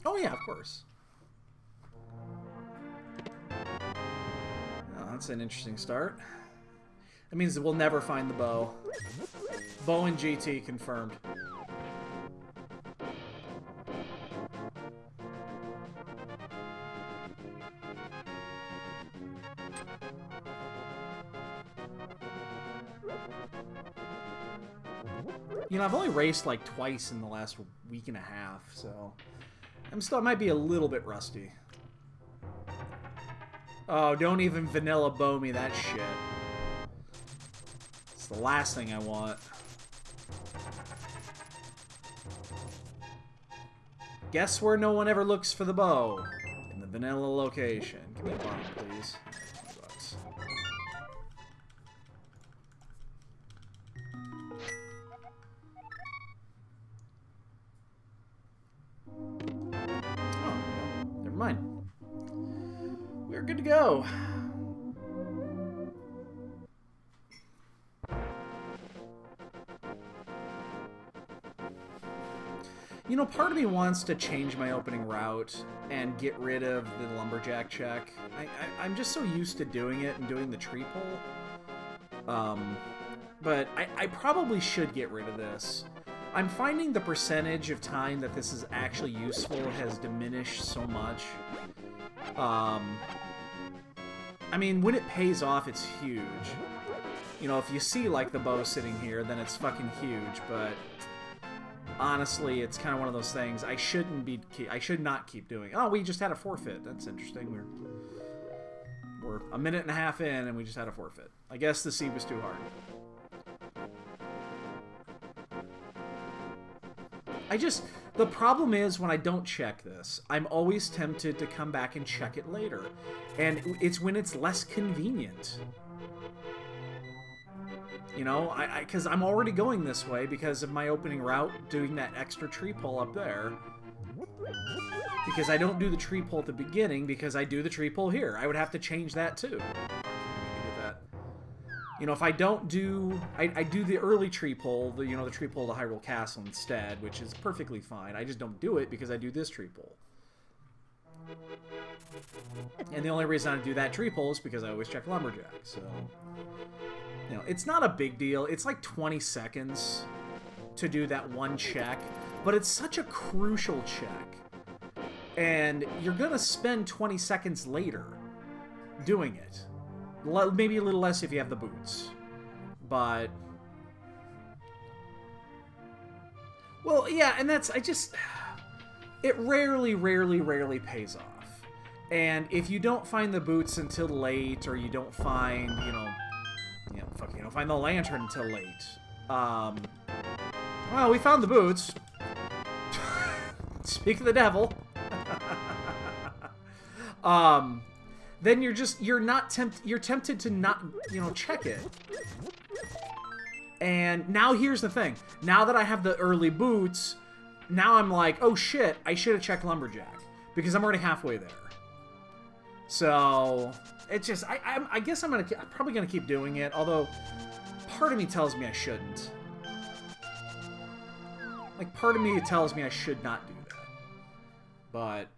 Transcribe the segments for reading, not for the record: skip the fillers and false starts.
Oh, yeah, of course. Oh, that's an interesting start. That means that we'll never find the bow. Bow and GT confirmed. You know, I've only raced like twice in the last week and a half, so I might be a little bit rusty. Oh, don't even vanilla bow me that shit. It's the last thing I want. Guess where no one ever looks for the bow? In the vanilla location. Give me a bomb, please. $20. Oh, never mind. We're good to go. You know, part of me wants to change my opening route and get rid of the lumberjack check. I'm just so used to doing it and doing the tree pull. But I probably should get rid of this. I'm finding the percentage of time that this is actually useful has diminished so much. I mean, when it pays off, it's huge. You know, if you see, like, the bow sitting here, then it's fucking huge, but honestly, it's kind of one of those things I should not keep doing. Oh, we just had a forfeit. That's interesting. We're a minute and a half in, and we just had a forfeit. I guess the seed was too hard. The problem is when I don't check this, I'm always tempted to come back and check it later. And it's when it's less convenient. You know, because I'm already going this way because of my opening route, doing that extra tree pull up there. Because I don't do the tree pull at the beginning, because I do the tree pull here. I would have to change that too. You know, if I don't do... I do the early tree pull, the tree pull to Hyrule Castle instead, which is perfectly fine. I just don't do it because I do this tree pull. And the only reason I do that tree pull is because I always check Lumberjack, so... You know, it's not a big deal. It's like 20 seconds to do that one check, but it's such a crucial check. And you're gonna spend 20 seconds later doing it. Maybe a little less if you have the boots. But... Well, yeah, and that's... It rarely pays off. And if you don't find the boots until late, or you don't find, you don't find the lantern until late. Well, we found the boots. Speak of the devil. Then you're tempted to not, check it. And now here's the thing. Now that I have the early boots, now I'm like, oh shit, I should have checked Lumberjack. Because I'm already halfway there. So, it's just, I guess I'm probably gonna keep doing it, although part of me tells me I shouldn't. Like, part of me tells me I should not do that. But...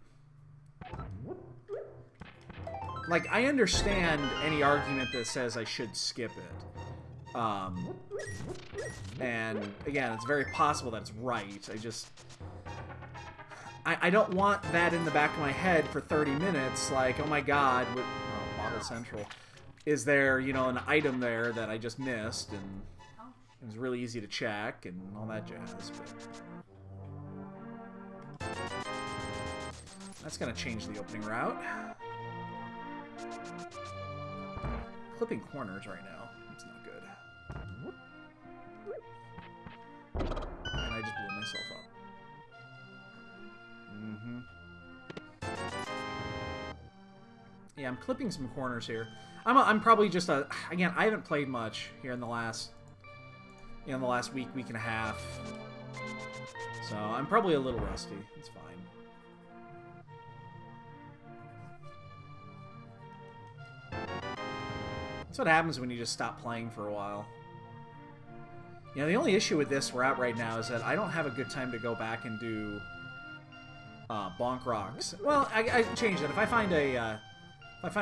Like, I understand any argument that says I should skip it. And, again, it's very possible that's right. I don't want that in the back of my head for 30 minutes, like, oh my god, Bottle Central. Is there, an item there that I just missed, and it was really easy to check, and all that jazz, but... That's gonna change the opening route. Clipping corners right now. It's not good. And I just blew myself up. Yeah, I'm clipping some corners here. I'm probably just again, I haven't played much here in the last week and a half. So I'm probably a little rusty. It's fine. That's what happens when you just stop playing for a while. The only issue with this route right now is that I don't have a good time to go back and do Bonk rocks. Well, I changed it. If I find a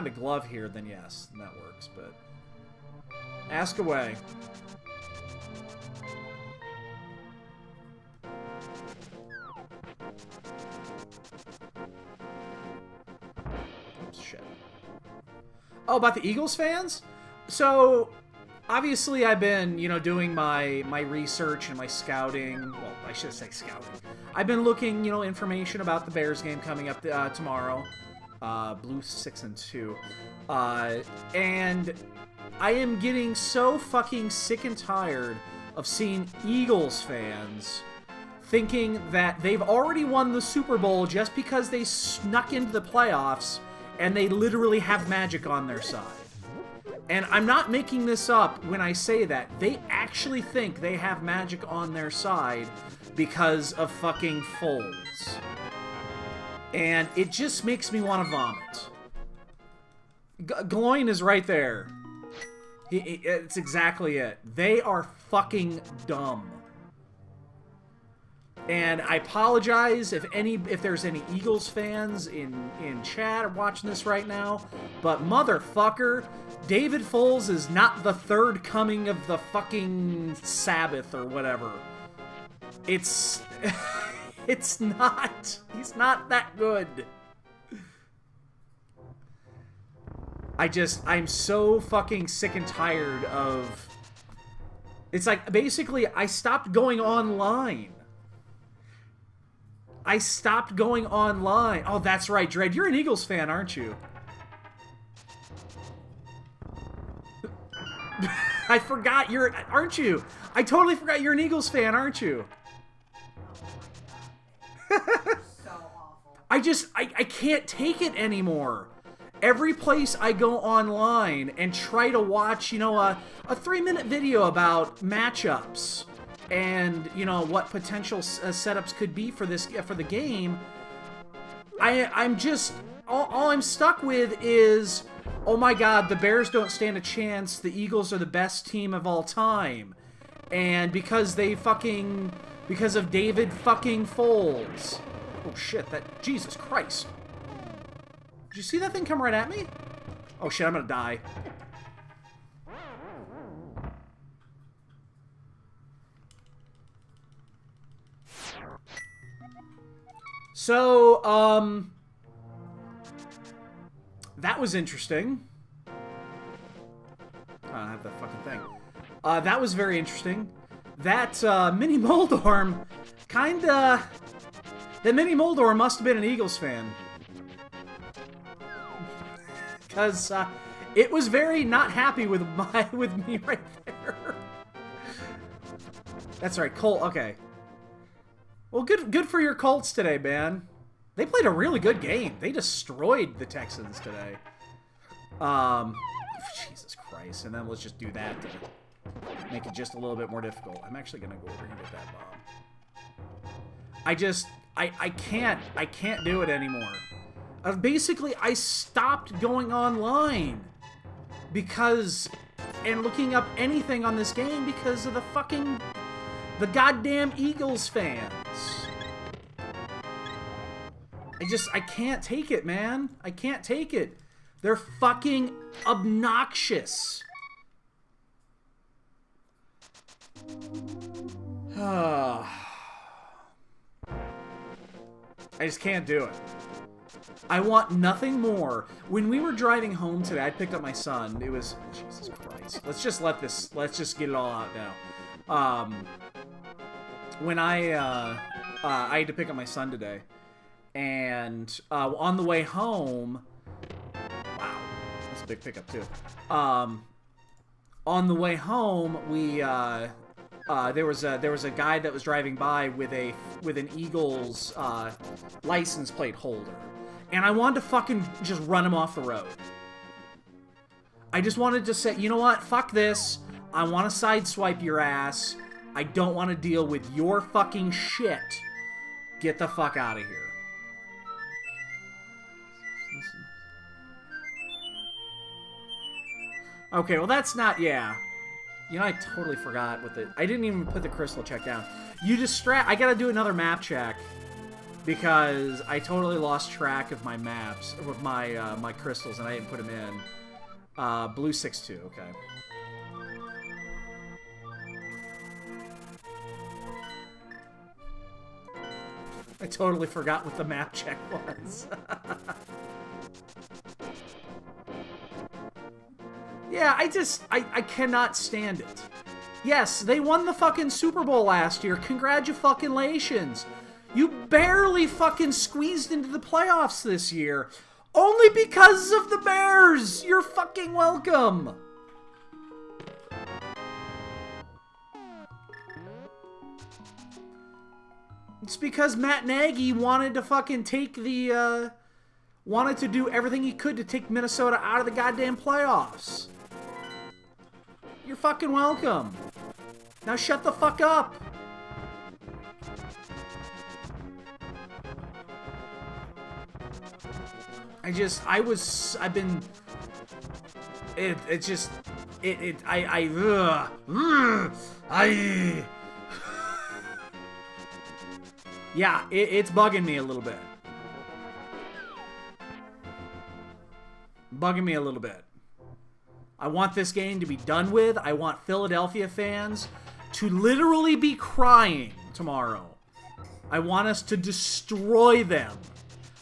glove here, then yes, then that works. But ask away. Oops, shit. Oh, about the Eagles fans? So, obviously, I've been, doing my research and my scouting. Well, I should say scouting. I've been looking, information about the Bears game coming up tomorrow. Blue 6-2. And I am getting so fucking sick and tired of seeing Eagles fans thinking that they've already won the Super Bowl just because they snuck into the playoffs and they literally have magic on their side. And I'm not making this up when I say that. They actually think they have magic on their side because of fucking Foles. And it just makes me want to vomit. Gloin is right there. It's exactly it. They are fucking dumb. And I apologize if there's any Eagles fans in chat or watching this right now, but motherfucker, David Foles is not the third coming of the fucking Sabbath or whatever. It's it's not. He's not that good. I'm so fucking sick and tired of... It's like, basically, I stopped going online. Oh, that's right, Dredd. You're an Eagles fan, aren't you? I forgot aren't you? I totally forgot you're an Eagles fan, aren't you? So awful. I can't take it anymore. Every place I go online and try to watch, a 3-minute video about matchups and, what potential setups could be for the game, I'm just... All I'm stuck with is, oh my god, the Bears don't stand a chance, the Eagles are the best team of all time. And because of David fucking Foles. Oh shit, Jesus Christ. Did you see that thing come right at me? Oh shit, I'm gonna die. So, that was interesting. I don't have that fucking thing. That was very interesting. That, Mini Moldorm, kinda... That Mini Moldorm must have been an Eagles fan. Because, it was very not happy with me right there. That's right, Colt, okay. Well, good for your Colts today, man. They played a really good game. They destroyed the Texans today. Jesus Christ. And then let's just do that to make it just a little bit more difficult. I'm actually going to go over here and get that bomb. I can't do it anymore. Basically, I stopped going online because, and looking up anything on this game because of the goddamn Eagles fans. I can't take it, man. I can't take it. They're fucking obnoxious. I just can't do it. I want nothing more. When we were driving home today, I picked up my son. It was... Jesus Christ. Let's just get it all out now. When I had to pick up my son today. And on the way home... Wow. That's a big pickup, too. On the way home, we... there was a guy that was driving by with an Eagles license plate holder, and I wanted to fucking just run him off the road. I just wanted to say, you know what? Fuck this. I want to sideswipe your ass. I don't want to deal with your fucking shit. Get the fuck out of here. Okay, well that's not, yeah. You know, I totally forgot I didn't even put the crystal check down. I gotta do another map check. because I totally lost track of my maps, with my my crystals, and I didn't put them in. Blue 6-2, okay. I totally forgot what the map check was. Yeah, I cannot stand it. Yes, they won the fucking Super Bowl last year. Congratulations. You barely fucking squeezed into the playoffs this year. Only because of the Bears. You're fucking welcome. It's because Matt Nagy wanted to fucking take the, wanted to do everything he could to take Minnesota out of the goddamn playoffs. You're fucking welcome. Now shut the fuck up. I've been, yeah, it's bugging me a little bit. Bugging me a little bit. I want this game to be done with. I want Philadelphia fans to literally be crying tomorrow. I want us to destroy them.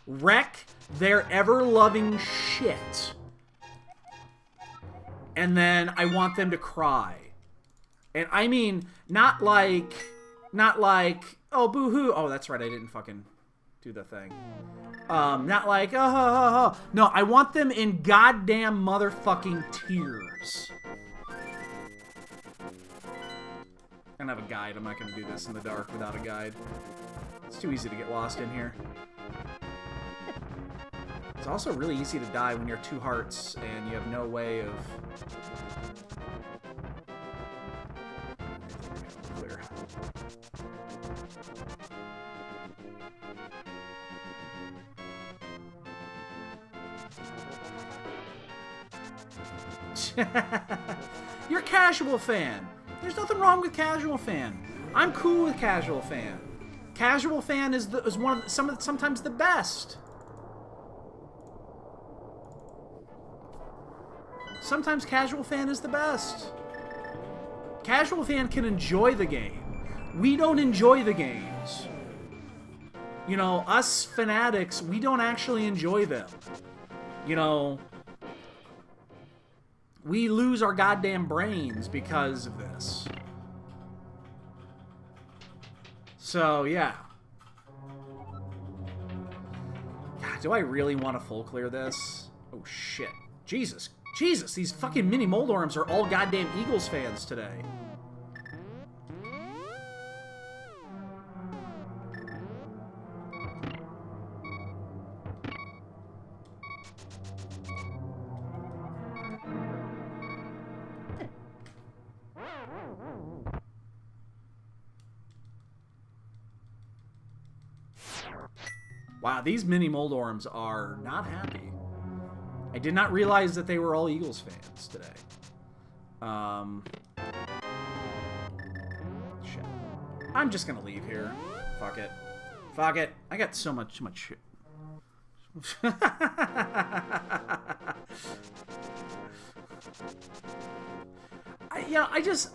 Wreck their ever-loving shit. And then I want them to cry. And I mean, not like, oh, boo-hoo. Oh, that's right, I didn't fucking do the thing. Not like, oh. No, I want them in goddamn motherfucking tears. I don't have a guide. I'm not going to do this in the dark without a guide. It's too easy to get lost in here. It's also really easy to die when you're 2 hearts and you have no way of... Clear. You're a casual fan. There's nothing wrong with casual fan. I'm cool with casual fan. Casual fan is one of the, sometimes the best. Sometimes casual fan is the best. Casual fan can enjoy the game. We don't enjoy the games. You know, us fanatics, we don't actually enjoy them. You know, we lose our goddamn brains because of this. So, yeah. God, do I really want to full clear this? Oh, shit. Jesus. Jesus, these fucking mini Moldorms are all goddamn Eagles fans today. Wow, these mini Moldorms are not happy. I did not realize that they were all Eagles fans today. Shit. I'm just gonna leave here. Fuck it. Fuck it. I got so much shit.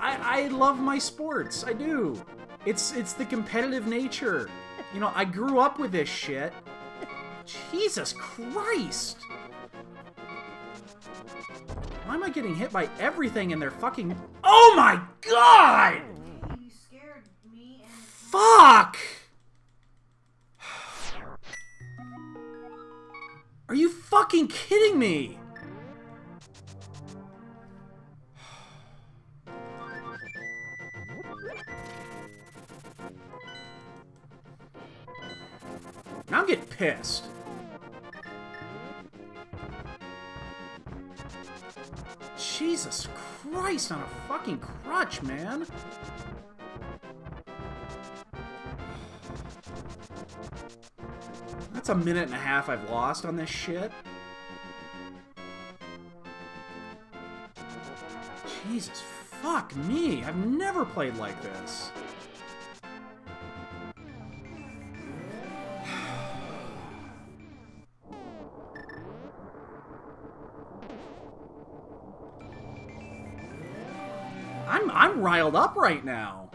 I love my sports. I do. It's the competitive nature. You know, I grew up with this shit. Jesus Christ! Why am I getting hit by everything in their fucking... Oh my god! You scared me and... Fuck! Are you fucking kidding me? Now I'm getting pissed. Jesus Christ on a fucking crutch, man. That's a minute and a half I've lost on this shit. Jesus fuck me. I've never played like this. I'm riled up right now.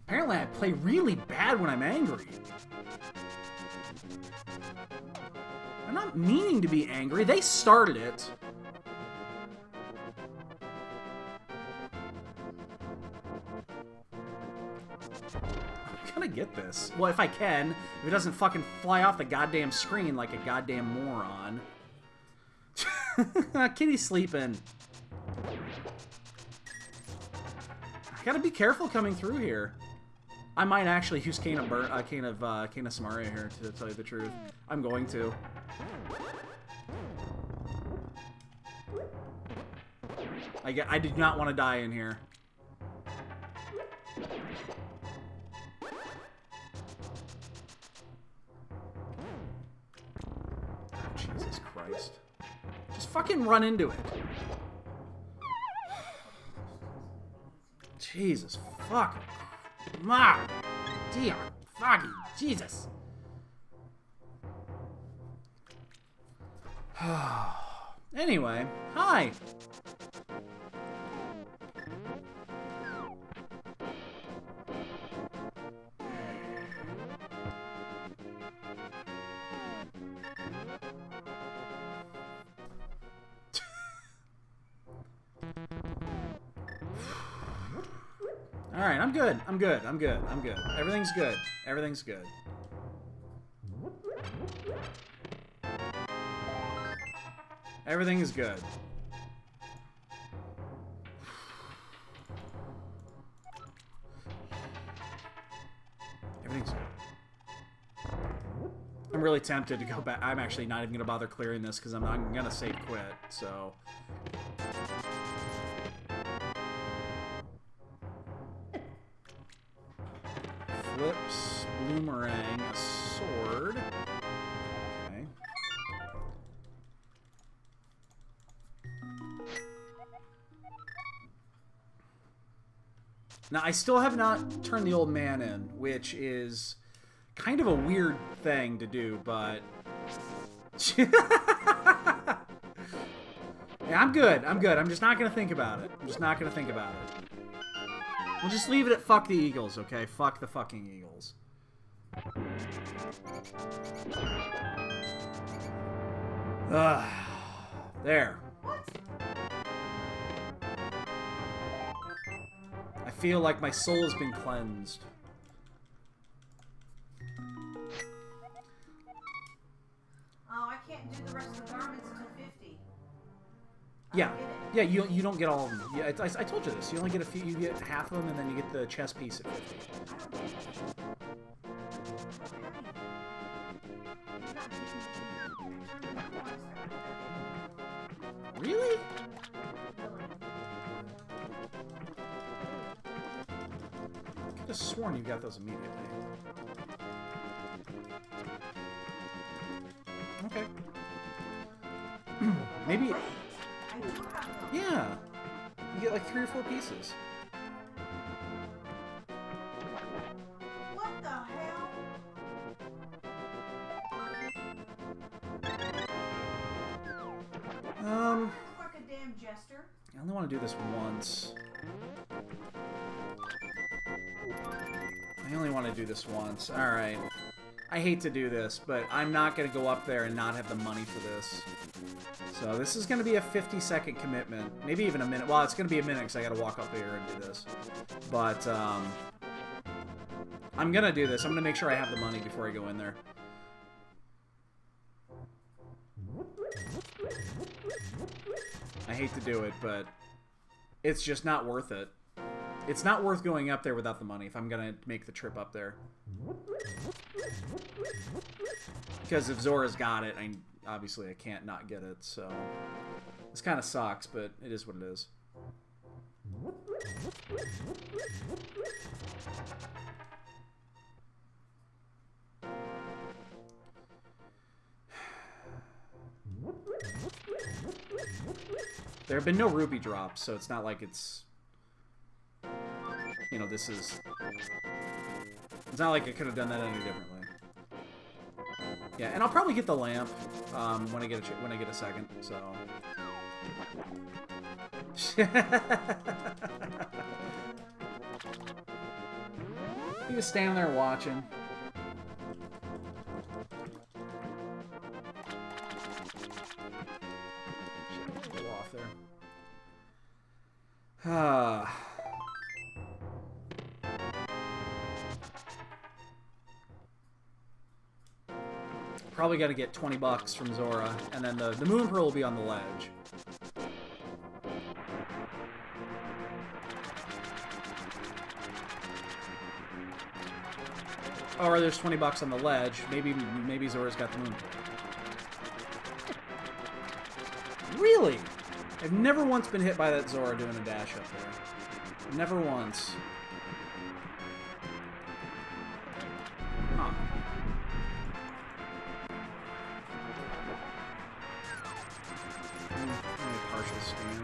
Apparently I play really bad when I'm angry. I'm not meaning to be angry. They started it. I'm gonna get this. Well, if I can. If it doesn't fucking fly off the goddamn screen like a goddamn moron. Kitty's sleeping. I gotta be careful coming through here. I might actually use Cane of Samaria here, to tell you the truth. I'm going to. I did not want to die in here. Oh, Jesus Christ. Just fucking run into it. Jesus fuck. Ma! Dear Foggy, Jesus! Anyway, hi! Alright, I'm good. I'm good. I'm good. I'm good. Everything's good. Everything's good. Everything is good. Everything's good. I'm really tempted to go back. I'm actually not even going to bother clearing this because I'm going to save quit, so... Flips, Bloomerang, a sword. Okay. Now, I still have not turned the old man in, which is kind of a weird thing to do, but... yeah, I'm good. I'm good. I'm just not going to think about it. I'm just not going to think about it. We'll just leave it at fuck the Eagles, okay? Fuck the fucking Eagles. There. I feel like my soul has been cleansed. Oh, I can't do the rest of the garments until 50. Yeah. Yeah, you don't get all of them. Yeah, I told you this. You only get a few. You get half of them, and then you get the chest piece at 50. Really? I could have sworn you got those immediately. Okay. Maybe... Yeah. You get like 3 or 4 pieces. What the hell? Look like a damn jester. I only want to do this once. I only want to do this once. Alright. I hate to do this, but I'm not going to go up there and not have the money for this. So this is going to be a 50-second commitment. Maybe even a minute. Well, it's going to be a minute because I got to walk up there and do this. But, I'm going to do this. I'm going to make sure I have the money before I go in there. I hate to do it, but it's just not worth it. It's not worth going up there without the money if I'm going to make the trip up there. Because if Zora's got it, obviously I can't not get it, so... This kind of sucks, but it is what it is. There have been no rupee drops, so it's not like it's... You know, this is... It's not like I could have done that any differently. Yeah, and I'll probably get the lamp when I get a second. So. He was standing there watching. Go off there. Probably got to get 20 bucks from Zora, and then the Moon Pearl will be on the ledge. Or there's 20 bucks on the ledge. Maybe Zora's got the Moon Pearl. Really? I've never once been hit by that Zora doing a dash up there. Never once. Huh. Partial scan.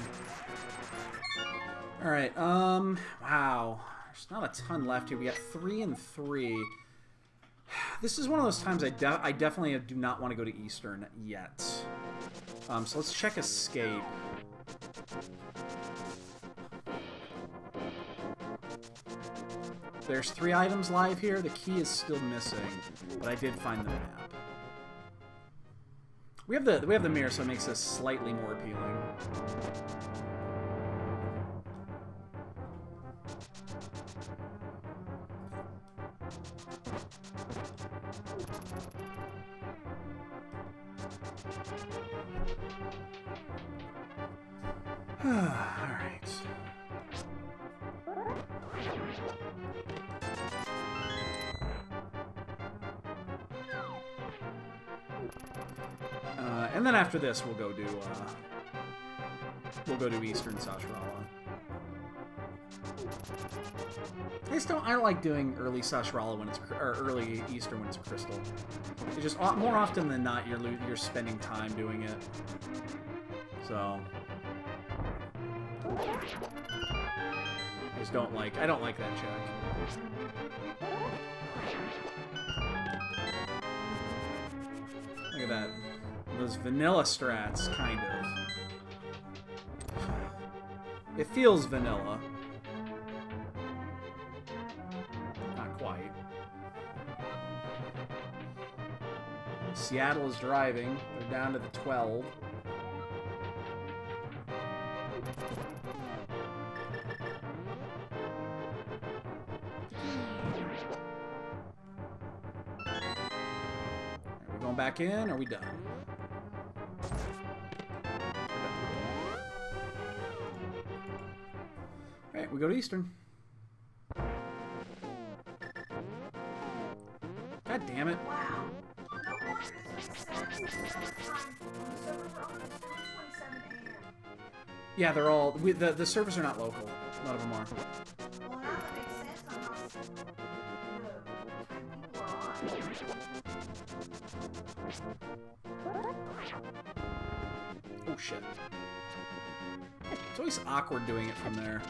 Alright, wow. There's not a ton left here. We got 3 and 3. This is one of those times I definitely do not want to go to Eastern yet. So let's check Escape. There's 3 items live here. The key is still missing, but I did find the map. We have the mirror, so it makes this slightly more appealing. Alright. And then after this, we'll go do Eastern Sashrala. I don't like doing early Sashrala when it's or early Eastern when it's a crystal. It's just more often than not you're spending time doing it. So I don't like that check. Look at that. Those vanilla strats, kind of. It feels vanilla. Not quite. Seattle is driving. They're down to the 12. Are we going back in? Or are we done? Alright, we go to Eastern. God damn it. Wow. No wonder it's been set time on the servers are open at 4:27 a.m. Yeah, they're all... the servers are not local. None of them are. Well, now that makes sense on how the time people are on. Oh, shit. It's always awkward doing it from there.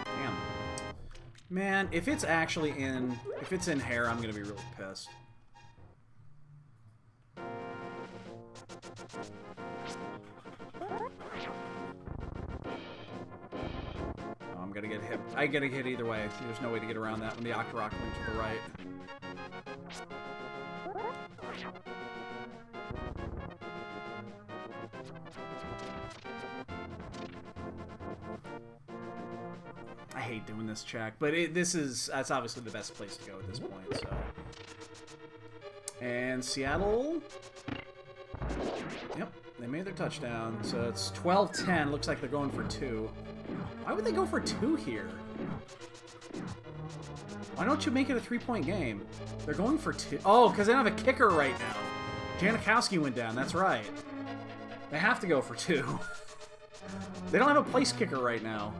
Damn. Man, if it's actually in... if it's in Hair, I'm gonna be really pissed. I'm gonna get hit. I get hit either way. There's no way to get around that when the Octorok went to the right. I hate doing this check, but that's obviously the best place to go at this point. So, and Seattle. Yep, they made their touchdown. So it's 12-10. Looks like they're going for 2. Why would they go for 2 here? Why don't you make it a 3-point game? They're going for 2. Oh, because they don't have a kicker right now. Janikowski went down. That's right. They have to go for 2. They don't have a place kicker right now.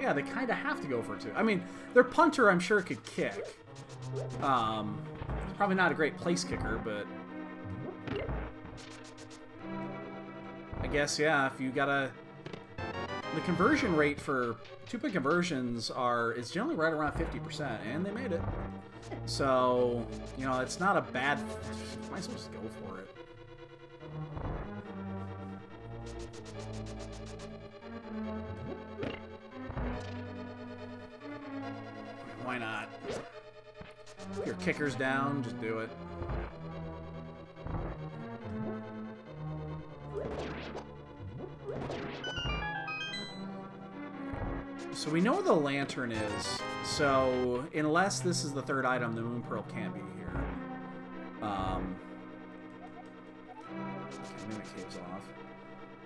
Yeah, they kind of have to go for 2. I mean, their punter, I'm sure, could kick. Probably not a great place kicker, but I guess, yeah, if you gotta... The conversion rate for 2-point conversions is generally right around 50%, and they made it. So, you know, it's not a bad... Might as well just go for it. Why not? If your kicker's down, just do it. So we know where the lantern is. So unless this is the 3rd item, the Moon Pearl can't be here. Okay, Mimic Cave's off.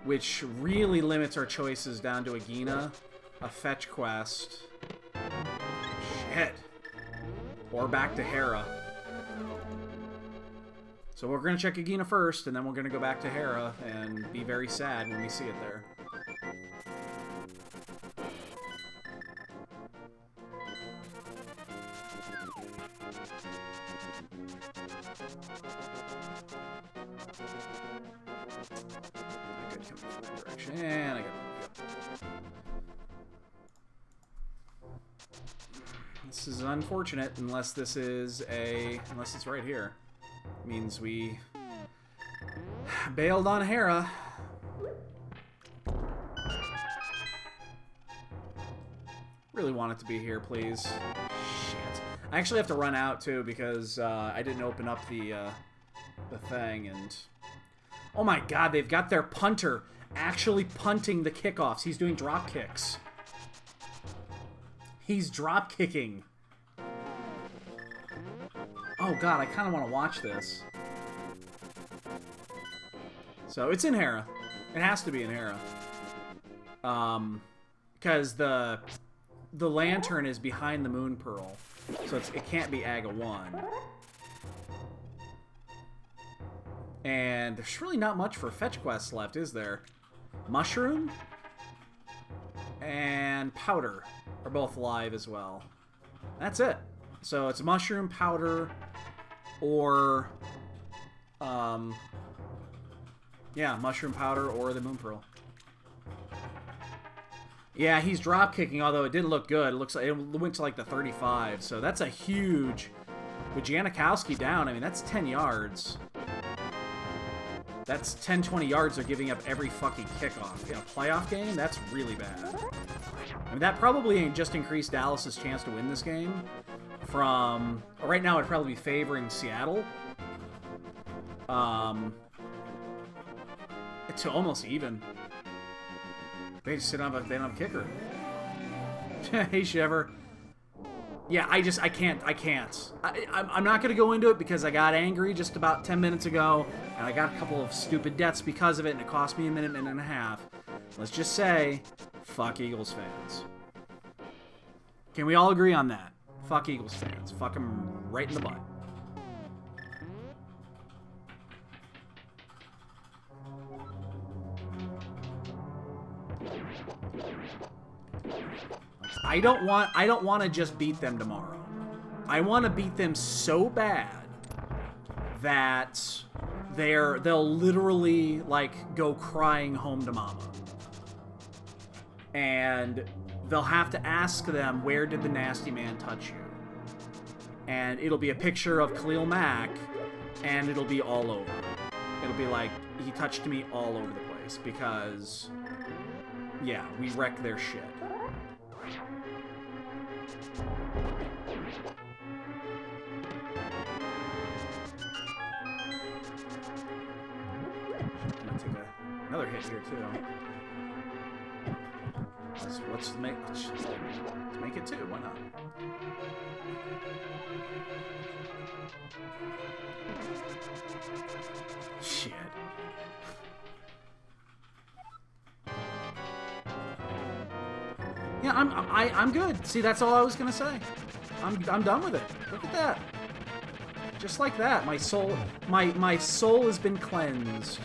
Which really limits our choices down to a Gina, a fetch quest. Shit. Or back to Hera. So we're going to check Agina first, and then we're going to go back to Hera and be very sad when we see it there. Good, coming from that direction. And I got... This is unfortunate, unless this is unless it's right here. It means we bailed on Hera. Really want it to be here, please. Shit. I actually have to run out, too, because I didn't open up the thing, and... Oh my god, they've got their punter actually punting the kickoffs. He's doing drop kicks. He's drop kicking. Oh god, I kind of want to watch this. So it's in Hera. It has to be in Hera. Because the lantern is behind the Moon Pearl, so it can't be Aga 1. And there's really not much for fetch quests left, is there? Mushroom and Powder are both live as well. That's it. So it's Mushroom, Powder, or yeah, Mushroom, Powder, or the Moon Pearl. Yeah, he's drop kicking, although it didn't look good. It looks like it went to like the 35, so that's a huge. With Janikowski down, I mean that's 10 yards. That's 10, 20 yards they're giving up every fucking kickoff. In a playoff game, that's really bad. I mean, that probably just increased Dallas's chance to win this game. From... Right now, it'd probably be favoring Seattle. To almost even. They just don't have a kicker. Hey, Shiver. Yeah, I can't. I'm not going to go into it because I got angry just about 10 minutes ago, and I got a couple of stupid deaths because of it, and it cost me a minute and a half. Let's just say, fuck Eagles fans. Can we all agree on that? Fuck Eagles fans. Fuck them right in the butt. I don't want to just beat them tomorrow. I want to beat them so bad that they'll literally like go crying home to mama. And they'll have to ask them, where did the nasty man touch you? And it'll be a picture of Khalil Mack, and it'll be all over. It'll be like, he touched me all over the place because, yeah, we wrecked their shit. I'm gonna take another hit here too. Let's make it 2. Why not? Shit. Yeah, I'm good. See, that's all I was gonna say. I'm done with it. Look at that. Just like that, my soul has been cleansed.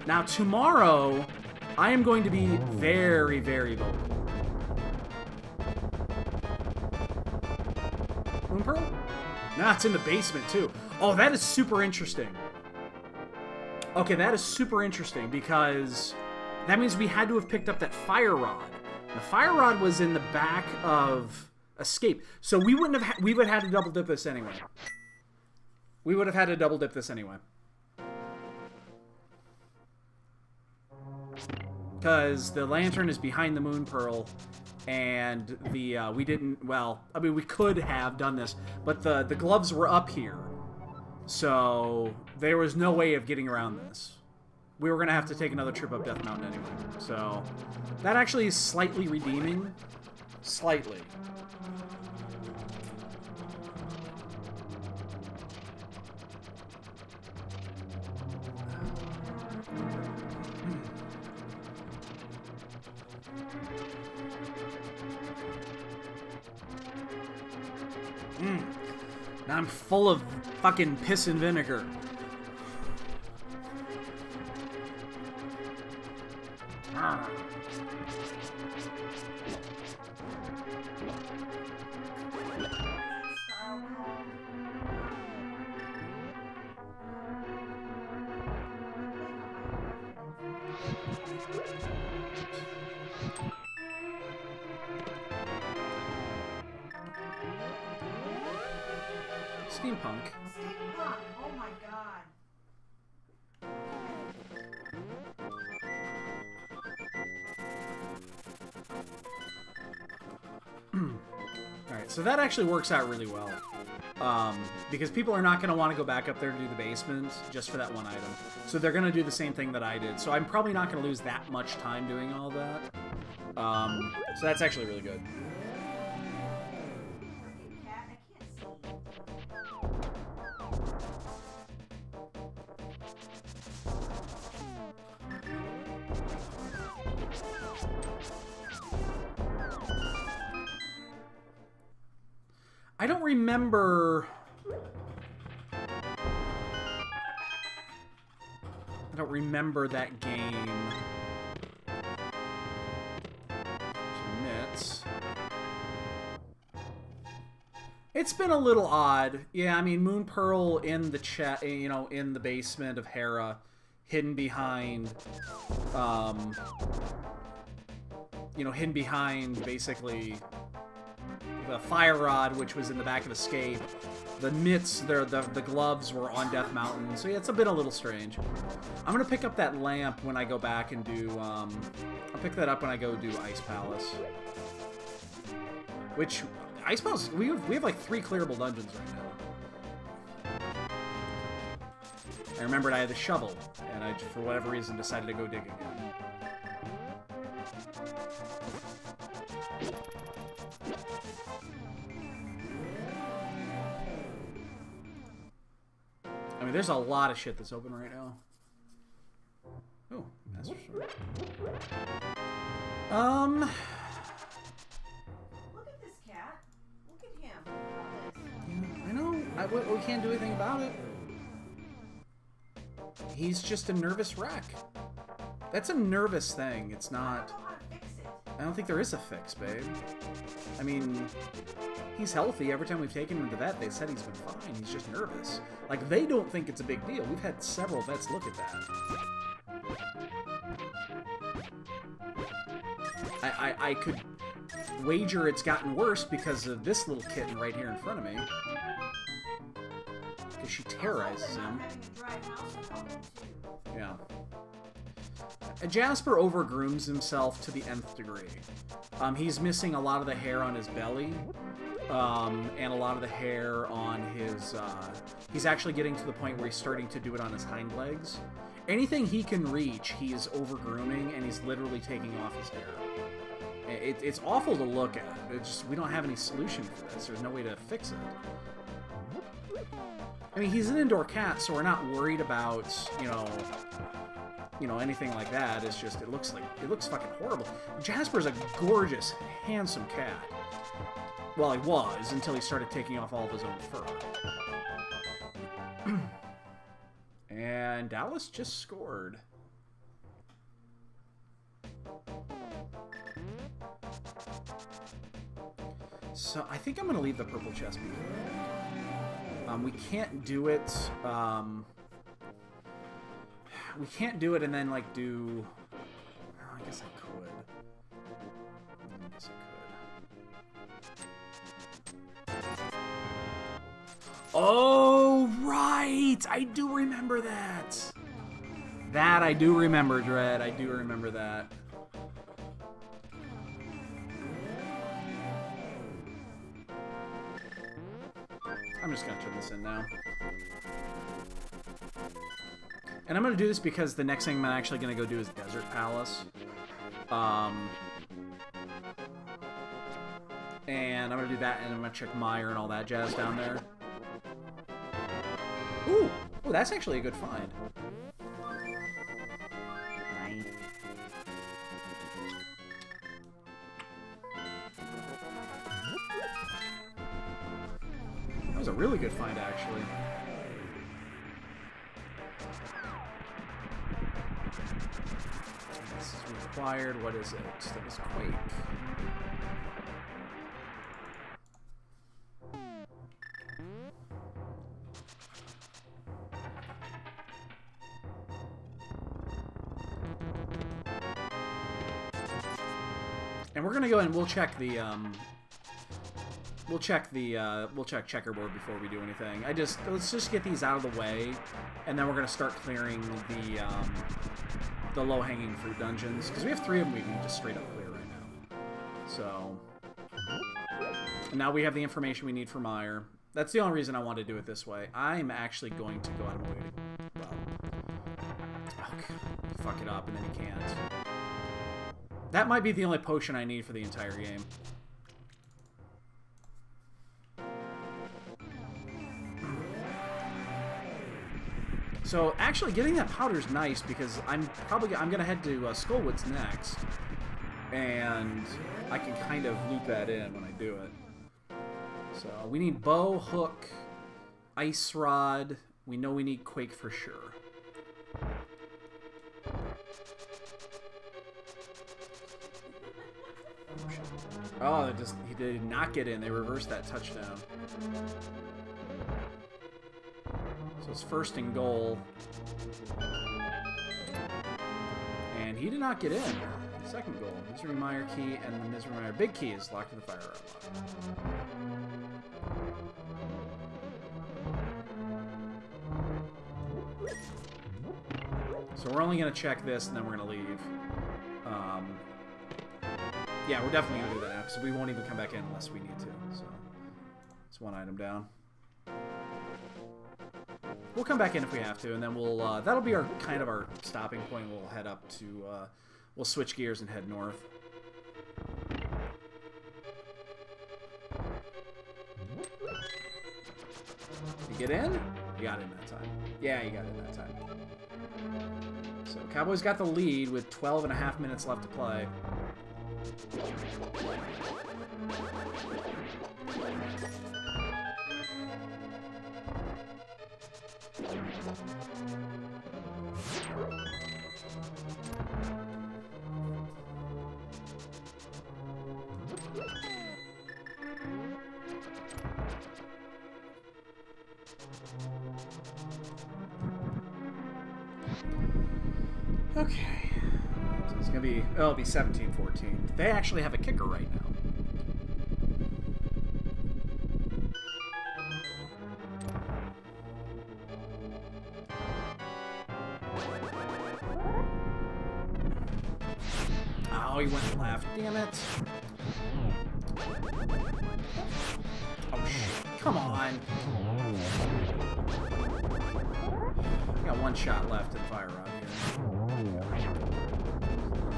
Now tomorrow, I am going to be very, very vocal. Moon Pearl? Nah, it's in the basement, too. Oh, that is super interesting. Okay, that is super interesting, because that means we had to have picked up that fire rod. The fire rod was in the back of Escape. So we wouldn't have... we would have had to double dip this anyway. We would have had to double dip this anyway. Because the lantern is behind the Moon Pearl, and the we didn't, well, I mean, we could have done this, but the gloves were up here, so there was no way of getting around this. We were going to have to take another trip up Death Mountain anyway, so that actually is slightly redeeming. Slightly. Now I'm full of fucking piss and vinegar. Steampunk. Steampunk. Oh my god. Alright, so that actually works out really well. Because people are not going to want to go back up there to do the basement just for that one item. So they're going to do the same thing that I did. So I'm probably not going to lose that much time doing all that. So that's actually really good. Freaking cat. I can't see. I don't remember... I don't remember that game. Submits. It's been a little odd. Yeah, I mean, Moon Pearl in the chat, you know, in the basement of Hera, hidden behind, you know, hidden behind basically the fire rod, which was in the back of Escape. The mitts, the gloves were on Death Mountain. So yeah, it's been a little strange. I'm gonna pick up that lamp when I go back and do. I'll pick that up when I go do Ice Palace. Which Ice Palace, we have like 3 clearable dungeons right now. I remembered I had the shovel, and I, for whatever reason, decided to go dig again. I mean, there's a lot of shit that's open right now. Oh, that's for sure. Look at this cat. Look at him. I know. We can't do anything about it. He's just a nervous wreck. That's a nervous thing. It's not... I don't know how to fix it. I don't think there is a fix, babe. I mean, he's healthy. Every time we've taken him to the vet, they said he's been fine. He's just nervous. Like, they don't think it's a big deal. We've had several vets look at that. I could wager it's gotten worse because of this little kitten right here in front of me. Because she terrorizes him. Yeah. Jasper overgrooms himself to the nth degree. He's missing a lot of the hair on his belly, and a lot of the hair on his... he's actually getting to the point where he's starting to do it on his hind legs. Anything he can reach, he is overgrooming, and he's literally taking off his hair. It's awful to look at. It's just, we don't have any solution for this. There's no way to fix it. I mean, he's an indoor cat, so we're not worried about, you know, anything like that. It's just, it looks fucking horrible. Jasper's a gorgeous, handsome cat. Well, he was, until he started taking off all of his own fur. And Dallas just scored. So So I think I'm going to leave the purple chest behind. We can't do it. We can't do it and then, like, do... Oh, I guess I could. Oh, right! I do remember that! That I do remember, Dread. I do remember that. I'm just gonna turn this in now. And I'm gonna do this because the next thing I'm actually gonna go do is Desert Palace. And I'm gonna do that, and I'm gonna check Meyer and all that jazz down there. Ooh! Oh, that's actually a good find. Nice. That was a really good find, actually. This is required. What is it? That is Quake. And we're gonna go and we'll check the we'll check checkerboard before we do anything. Let's just get these out of the way, and then we're gonna start clearing the low-hanging fruit dungeons, because we have 3 of them we can just straight up clear right now. So, and now we have the information we need for Meyer. That's the only reason I want to do it this way. I'm actually going to go out of my way to, well, okay, fuck it up, and then he can't. That might be the only potion I need for the entire game. So actually, getting that powder is nice because I'm gonna head to Skullwoods next, and I can kind of loop that in when I do it. So we need bow, hook, ice rod. We know we need Quake for sure. Oh, he did not get in. They reversed that touchdown. So it's 1st and goal. And he did not get in. 2nd goal. Misery Mire key, and the Misery Mire big key is locked in the fire rod. So we're only going to check this, and then we're going to leave. Yeah, we're definitely going to do that now, because we won't even come back in unless we need to. So it's 1 item down. We'll come back in if we have to, and then we'll, that'll be our, kind of our stopping point. We'll head up to, we'll switch gears and head north. You get in? You got in that time. Yeah, you got in that time. So Cowboys got the lead with 12.5 minutes left to play. Okay. So it's gonna be, oh, it'll be 17-14. They actually have a kicker right now. Oh, he went left. Damn it. Oh, shit. Come on. I got 1 shot left in Fire Rod here.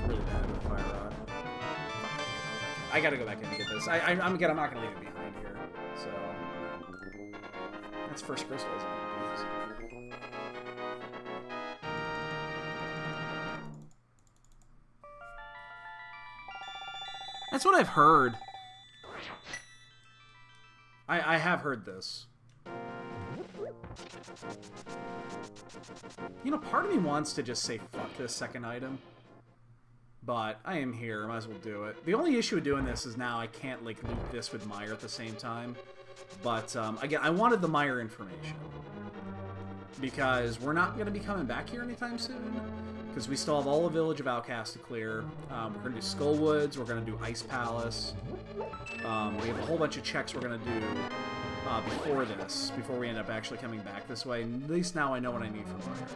Really bad with Fire Rod. I gotta go back in and get this. I'm not gonna leave it behind here. So that's first crystal, isn't it? That's what I've heard. I have heard this. You know, part of me wants to just say fuck this 2nd item. But I am here. Might as well do it. The only issue with doing this is now I can't, like, loop this with Meyer at the same time. But, again, I wanted the Meyer information. Because we're not going to be coming back here anytime soon. Because we still have all the Village of Outcast to clear. We're going to do Skullwoods. We're going to do Ice Palace. We have a whole bunch of checks we're going to do before this. Before we end up actually coming back this way. At least now I know what I need for Meyer.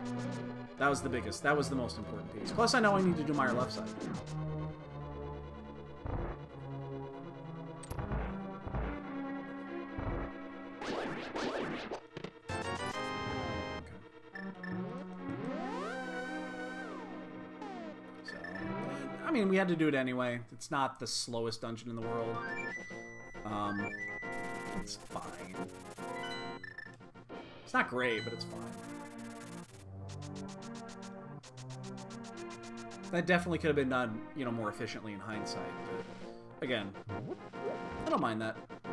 That was the biggest. That was the most important piece. Plus I know I need to do Meyer left side. I mean, we had to do it anyway. It's not the slowest dungeon in the world. It's fine. It's not great, but it's fine. That definitely could have been done, you know, more efficiently in hindsight. But again, I don't mind that. I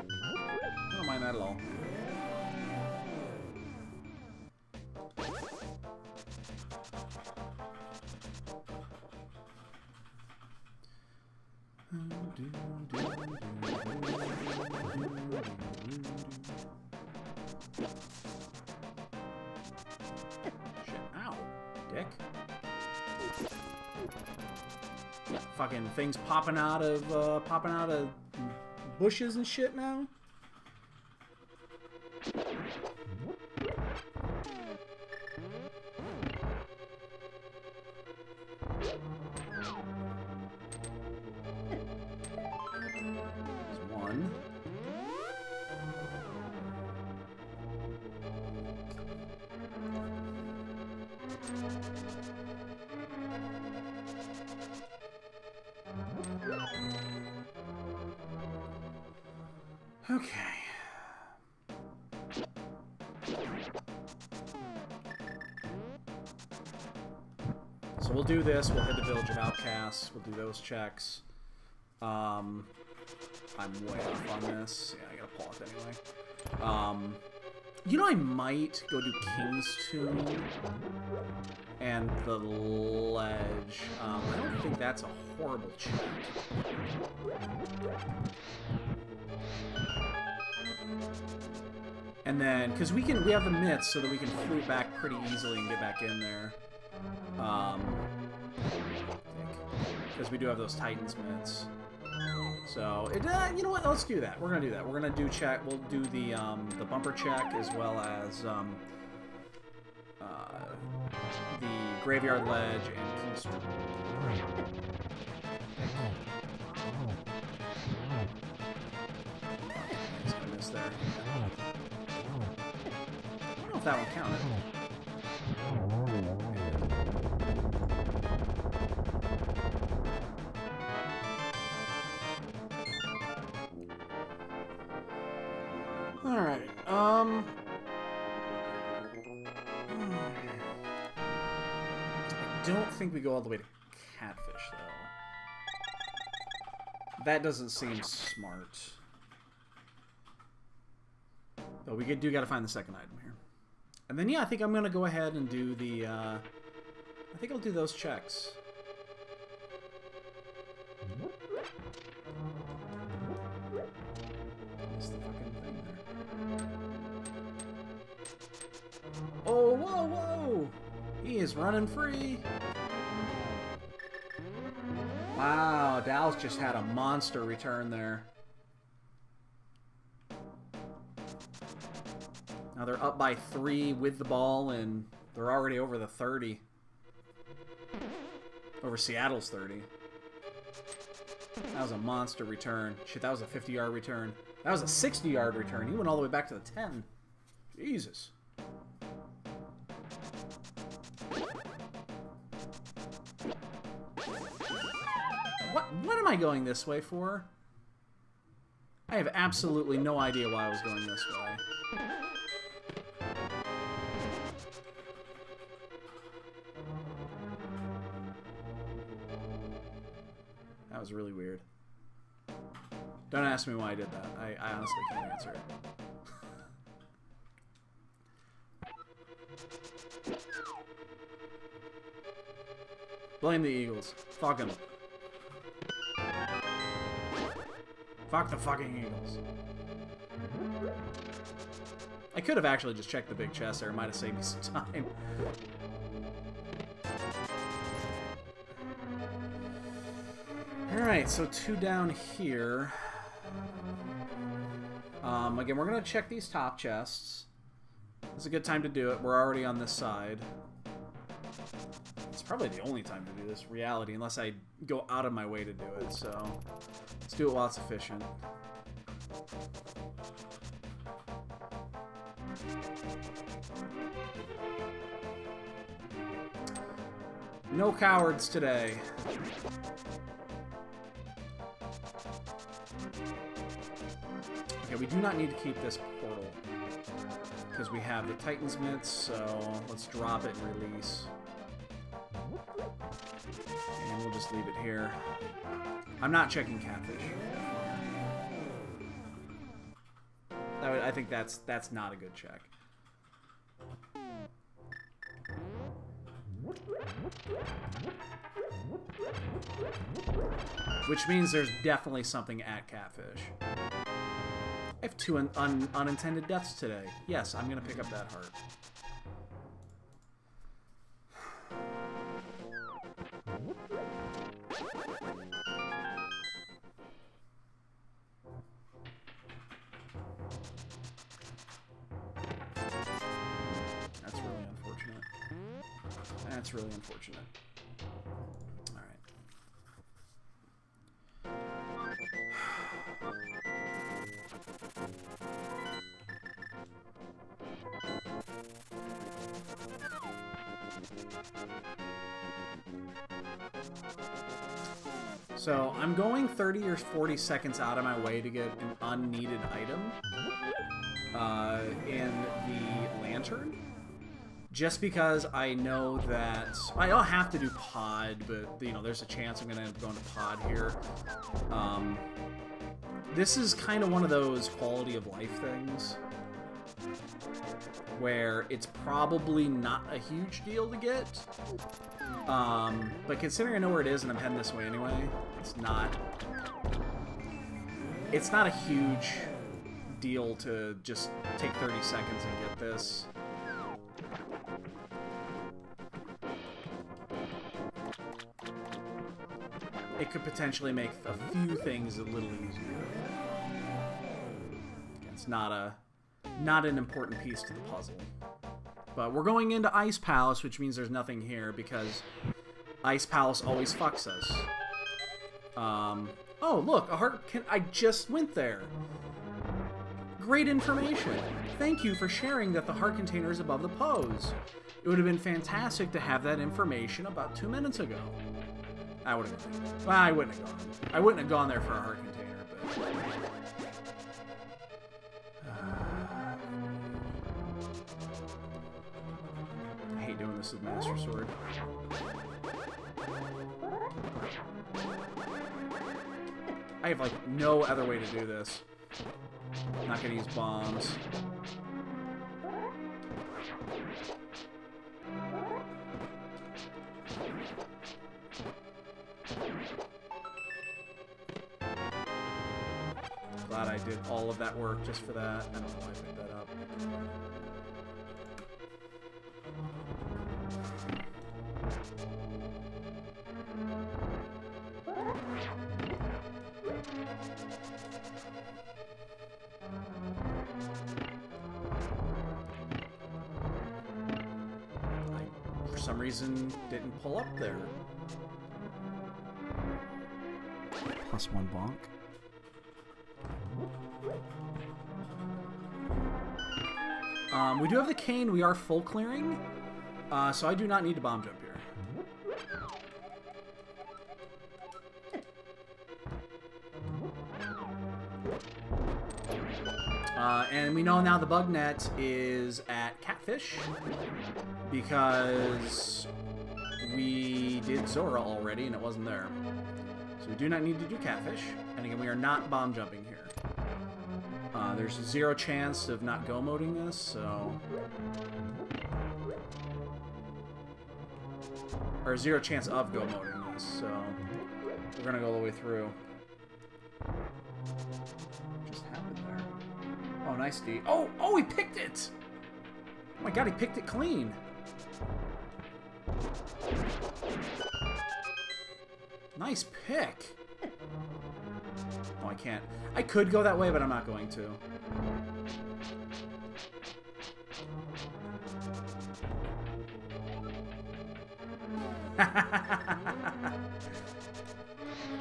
don't mind that at all. Shit, ow, dick. Fucking things popping out of bushes and shit now. One. Okay. So we'll do this. We'll hit the Village of Outcasts. We'll do those checks. I'm way off on this. Yeah, I gotta pull it anyway. You know, I might go do King's Tomb and the Ledge. I don't think that's a horrible check. And then, because we have the myths so that we can flute back pretty easily and get back in there. Because we do have those Titans myths. So, you know what? Let's do that. We're gonna do that. We're gonna do check. We'll do the bumper check as well as the Graveyard Ledge and King's Tomb. Just gonna miss there. I don't know if that one counted. Alright, I don't think we go all the way to Catfish, though. That doesn't seem smart. But we do gotta find the second item here. And then, yeah, I think I'm gonna go ahead and do the, I think I'll do those checks. Missed the fucking thing there. Oh, whoa, whoa! He is running free! Wow, Dallas just had a monster return there. Now they're up by 3 with the ball, and they're already over the 30. Over Seattle's 30. That was a monster return. Shit, that was a 50-yard return. That was a 60-yard return. He went all the way back to the 10. Jesus. What am I going this way for? I have absolutely no idea why I was going this way. That was really weird. Don't ask me why I did that. I honestly can't answer it. Blame the Eagles. Fuck them. Fuck the fucking eagles. I could have actually just checked the big chest there. It might have saved me some time. Alright, so 2 down here. Again, we're going to check these top chests. It's a good time to do it. We're already on this side. It's probably the only time to do this, reality, unless I go out of my way to do it. So, let's do it while it's efficient. No cowards today. Okay, we do not need to keep this portal because we have the Titan's Mitts, so let's drop it and release. And we'll just leave it here. I'm not checking catfish. I think that's not a good check. Which means there's definitely something at catfish. I have 2 unintended deaths today. Yes, I'm gonna pick up that heart. That's really unfortunate. That's really unfortunate. So, I'm going 30 or 40 seconds out of my way to get an unneeded item in the lantern. Just because I know that... I don't have to do pod, but, you know, there's a chance I'm going to end up going to pod here. This is kind of one of those quality of life things where it's probably not a huge deal to get. But considering I know where it is and I'm heading this way anyway, it's not a huge deal to just take 30 seconds and get this. It could potentially make a few things a little easier. It's not an important piece to the puzzle. But we're going into Ice Palace, which means there's nothing here, because Ice Palace always fucks us. Oh, look, a heart I just went there. Great information. Thank you for sharing that the heart container is above the pose. It would have been fantastic to have that information about 2 minutes ago. I would have... Well, I wouldn't have gone. I wouldn't have gone there for a heart container, but... I hate doing this with Master Sword. I have, like, no other way to do this. I'm not gonna use bombs. Glad I did all of that work just for that. I don't know why I picked that up. I, for some reason, didn't pull up there. +1 bonk. We do have the cane. We are full clearing, so I do not need to bomb jump here. And we know now the bug net is at Catfish because we did Zora already and it wasn't there. So we do not need to do Catfish. And again, we are not bomb jumping here. There's 0 chance of not go moding this, so... Or 0 chance of go moding this, so... We're gonna go all the way through. What just happened there? Oh, nice D. Oh, oh, he picked it! Oh my god, he picked it clean. Nice pick. Oh, I can't. I could go that way, but I'm not going to.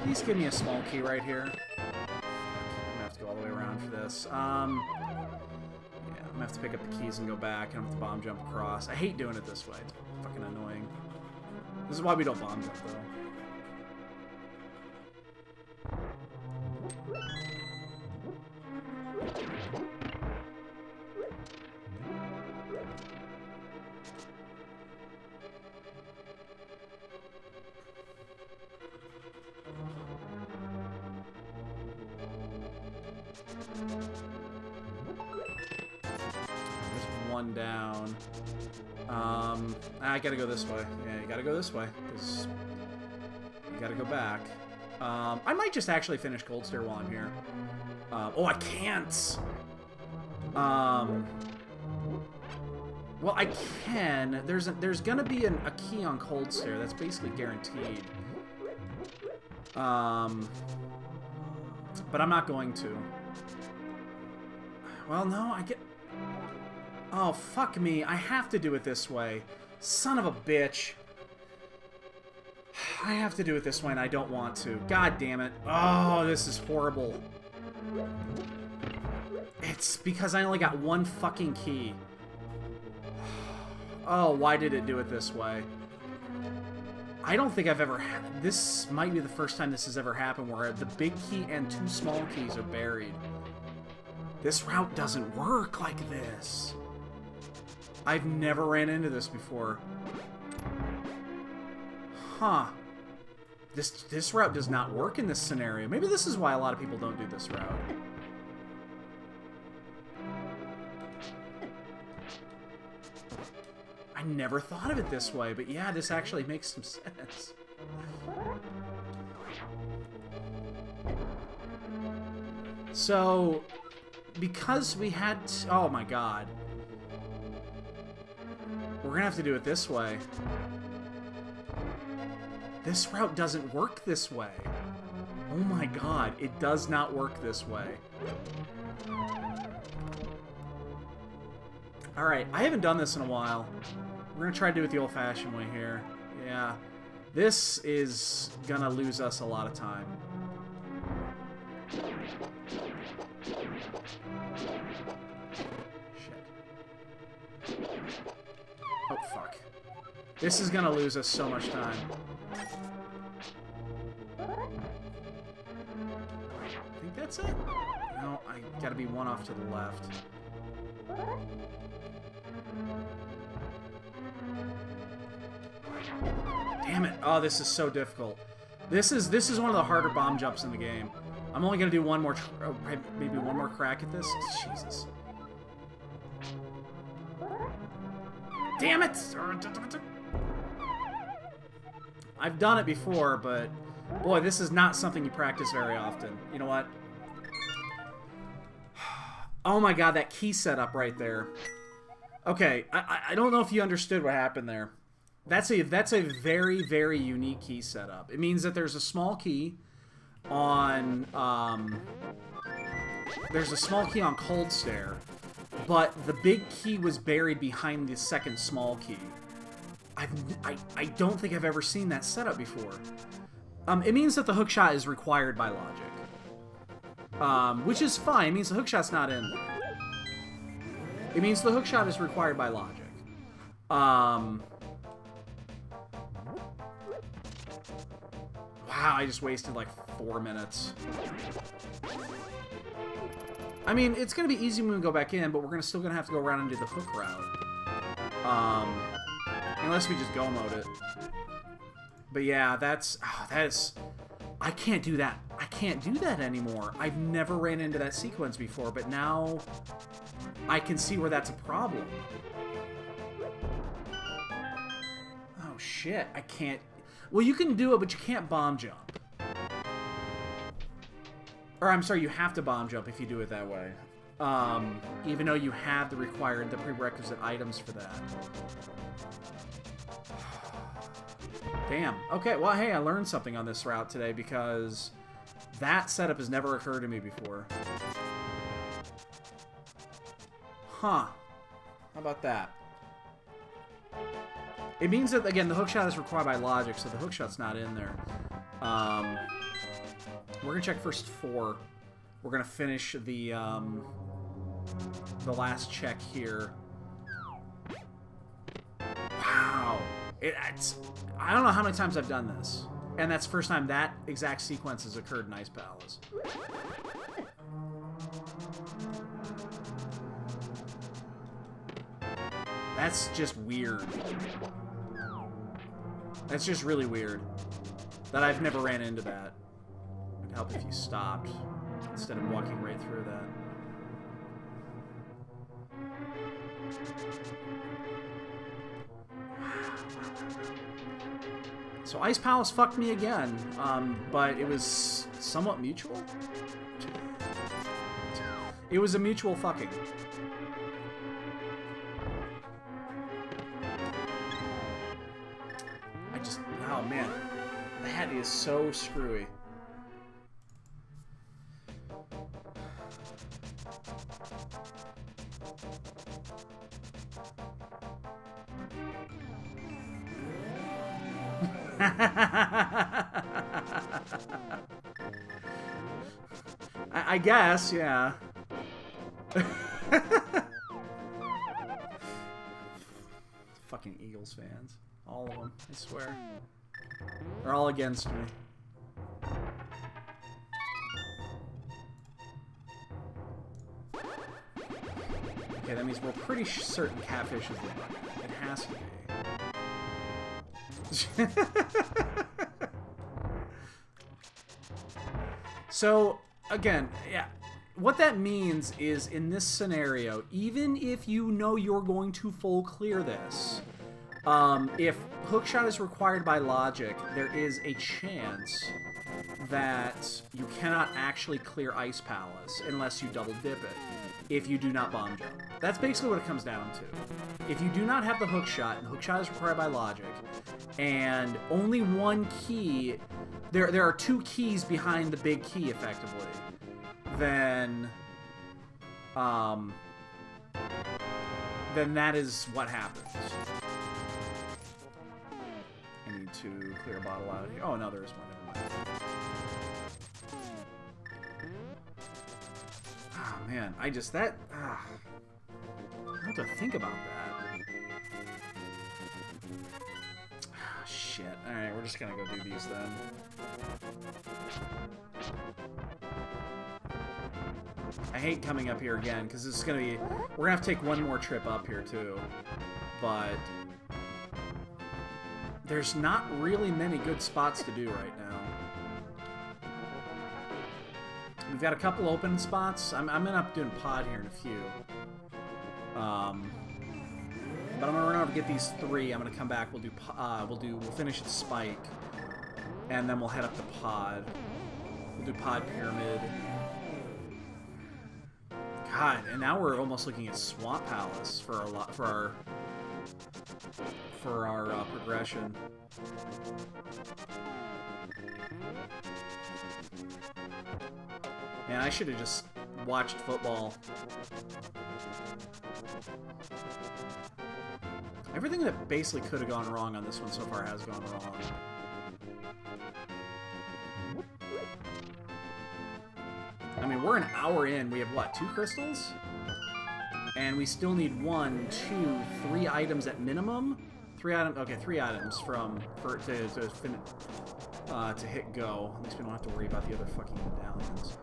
Please give me a small key right here. I'm gonna have to go all the way around for this. Yeah, I'm gonna have to pick up the keys and go back, and I'm gonna have to bomb jump across. I hate doing it this way. It's fucking annoying. This is why we don't bomb jump, though. One down. I gotta go this way. Yeah, you gotta go this way, because you gotta go back. I might just actually finish Cold Stare while I'm here. Oh, I can't! Well, I can. There's gonna be a key on Cold Stare. That's basically guaranteed. But I'm not going to. Well, no, I get... Oh, fuck me. I have to do it this way. Son of a bitch. I have to do it this way, and I don't want to. God damn it. Oh, this is horrible. It's because I only got one fucking key. Oh, why did it do it this way? I don't think I've ever had... This might be the first time this has ever happened where the big key and two small keys are buried. This route doesn't work like this. I've never ran into this before. Huh. This route does not work in this scenario. Maybe this is why a lot of people don't do this route. I never thought of it this way, but yeah, this actually makes some sense. So, because we had... Oh my god. We're gonna have to do it this way. This route doesn't work this way. Oh my god, it does not work this way. Alright, I haven't done this in a while. We're gonna try to do it the old-fashioned way here. Yeah. This is gonna lose us a lot of time. Oh, fuck. This is gonna lose us so much time. I think that's it? No, I gotta be one off to the left. Damn it. Oh, this is so difficult. This is one of the harder bomb jumps in the game. I'm only gonna do one more, maybe one more crack at this. Jesus. Damn it! I've done it before, but boy, this is not something you practice very often. You know what? Oh my god, that key setup right there. Okay, I don't know if you understood what happened there. That's a very, very unique key setup. It means that there's a small key on Cold Stare, but the big key was buried behind the second small key. I don't think I've ever seen that setup before. It means that the hookshot is required by logic, which is fine. It means the hookshot's not in there. It means the hookshot is required by logic. Wow, I just wasted like 4 minutes. I mean, it's gonna be easy when we go back in, but we're still gonna have to go around and do the hook route. Unless we just go mode it. But yeah, that is... I can't do that. I can't do that anymore. I've never ran into that sequence before, but now I can see where that's a problem. Oh shit, I can't... Well, you can do it, but you can't bomb jump. Or, I'm sorry, you have to bomb jump if you do it that way. Even though you have the prerequisite items for that. Damn. Okay, well, hey, I learned something on this route today because that setup has never occurred to me before. Huh. How about that? It means that, again, the hookshot is required by logic, so the hookshot's not in there. We're gonna check first 4. We're gonna finish the last check here. Wow. I don't know how many times I've done this. And that's the first time that exact sequence has occurred in Ice Palace. That's just weird. That's just really weird. That I've never ran into that. It'd help if you stopped instead of walking right through that. So Ice Palace fucked me again, but it was somewhat mutual. It was a mutual fucking. Oh man, that is so screwy. I guess, yeah. Fucking Eagles fans. All of them, I swear. They're all against me. Okay, that means we're pretty certain Catfish is the button. It has to be. So, again, yeah. What that means is, in this scenario, even if you know you're going to full clear this, if hookshot is required by logic, there is a chance that you cannot actually clear Ice Palace unless you double dip it, if you do not bomb jump. That's basically what it comes down to. If you do not have the hookshot, and hookshot is required by logic, and only one key, there are 2 keys behind the big key, effectively, then that is what happens. I need to clear a bottle out here. Oh, no, there is one. Never mind. Ah, man. I don't have to think about that. Ah, shit. Alright, we're just gonna go do these then. I hate coming up here again, because it's gonna be... We're gonna have to take one more trip up here, too. But... there's not really many good spots to do right now. We've got a couple open spots. I'm gonna end up doing pod here in a few. But I'm gonna run over to get these 3. I'm gonna come back. We'll finish at Spike, and then we'll head up to pod. We'll do pod pyramid. God, and now we're almost looking at Swamp Palace for our progression. Man, I should have just watched football. Everything that basically could have gone wrong on this one so far has gone wrong. I mean, we're an hour in. We have, what, 2 crystals? And we still need 1, 2, 3 items at minimum. 3 items. Okay, 3 items to hit go. At least we don't have to worry about the other fucking medallions.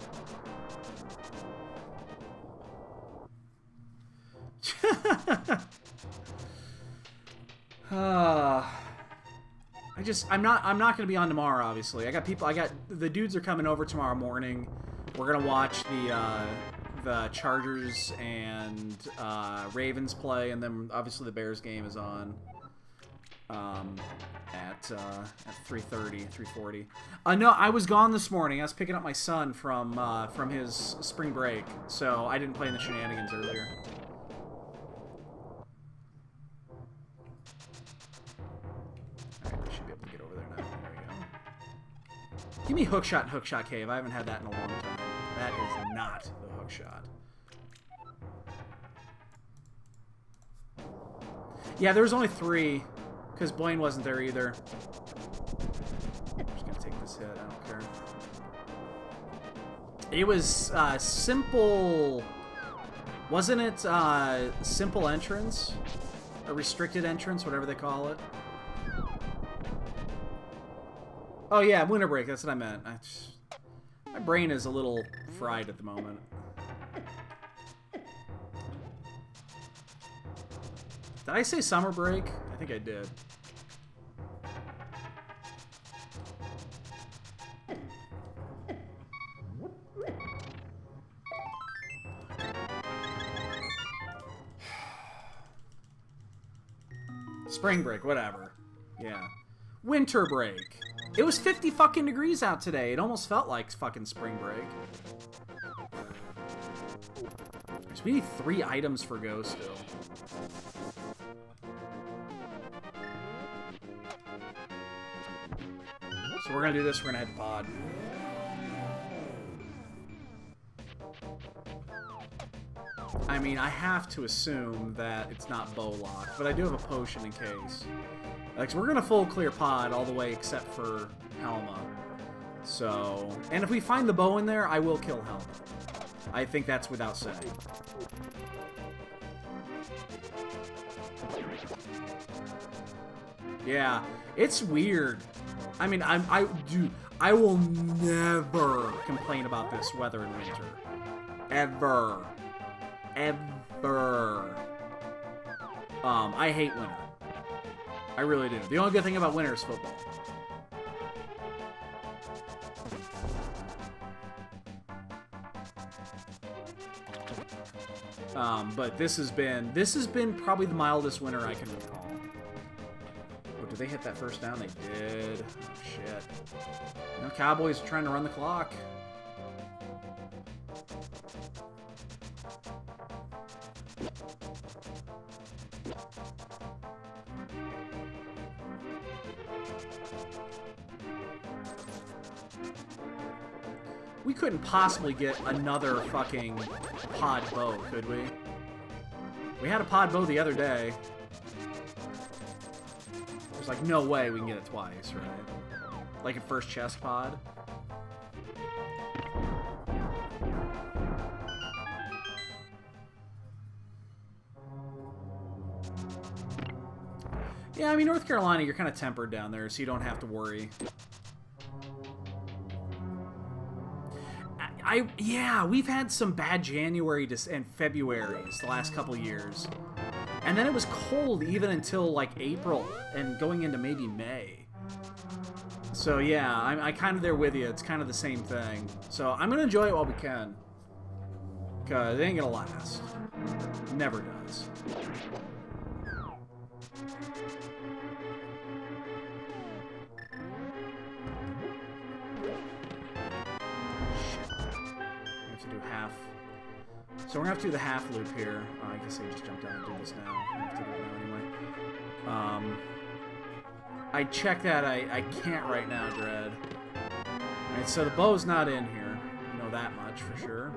I'm not gonna be on tomorrow, obviously. The dudes are coming over tomorrow morning. We're gonna watch the Chargers and Ravens play, and then obviously the Bears game is on. At 3:30, 3:40. No, I was gone this morning. I was picking up my son from his spring break, so I didn't play in the shenanigans earlier. Alright, I should be able to get over there now. There we go. Give me hookshot and hookshot cave. I haven't had that in a long time. That is not the hookshot. Yeah, there was only 3. Because Blaine wasn't there either. I'm just going to take this hit. I don't care. It was simple... Wasn't it simple entrance? A restricted entrance, whatever they call it. Oh yeah, winter break. That's what I meant. My brain is a little fried at the moment. Did I say summer break? I think I did. Spring break, whatever. Yeah. Winter break. It was 50 fucking degrees out today. It almost felt like fucking spring break. So we need 3 items for Go still. So we're gonna do this, we're gonna head to pod. I mean, I have to assume that it's not bow locked, but I do have a potion in case. Like, so we're gonna full clear pod all the way except for Helma. So, and if we find the bow in there, I will kill Helma. I think that's without saying. Yeah, it's weird. I mean, I will never complain about this weather in winter. Ever. Ever. I hate winter. I really do. The only good thing about winter is football. But this has been probably the mildest winter I can recall. Oh, did they hit that first down? They did. Oh, shit. You know, Cowboys are trying to run the clock. We couldn't possibly get another fucking pod bow, could we? We had a pod bow the other day. There's like no way we can get it twice, right? Like a first chest pod. Yeah, I mean, North Carolina, you're kind of tempered down there, so you don't have to worry. Yeah, we've had some bad January and Februarys the last couple years. And then it was cold even until, like, April and going into maybe May. So, yeah, I'm kind of there with you. It's kind of the same thing. So, I'm going to enjoy it while we can. Because it ain't going to last. Never does. So we're going to have to do the half loop here. Oh, I guess I just jumped down and do this now. I have to do it now anyway. I checked that. I can't right now, Dread. Alright, so the bow's not in here. I know that much for sure.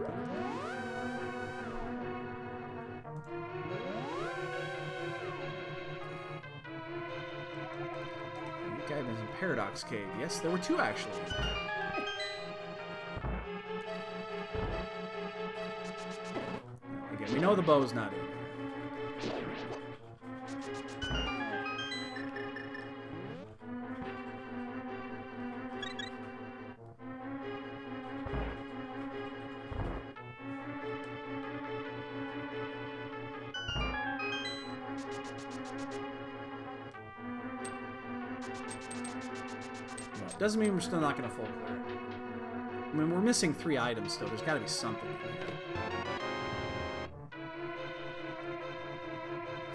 Okay, there's a Paradox Cave. Yes, there were 2 actually. Again, we know the bow's not in there. Well, doesn't mean we're still not going to full clear. I mean, we're missing 3 items still. There's got to be something in here.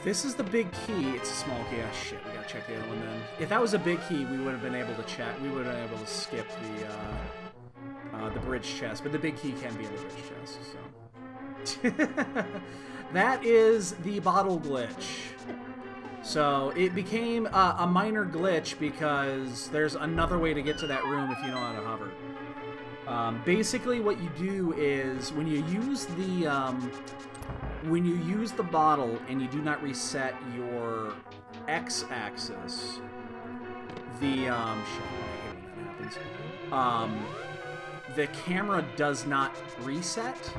This is the big key. It's a small key. Ah, shit. We gotta gotta check the other one then. If that was a big key, we would have been able to check. We would have been able to skip the bridge chest, but the big key can be in the bridge chest. So that is the bottle glitch. So it became a minor glitch because there's another way to get to that room if you know how to hover. Basically, what you do is when you use the bottle and you do not reset your x-axis, the camera does not reset.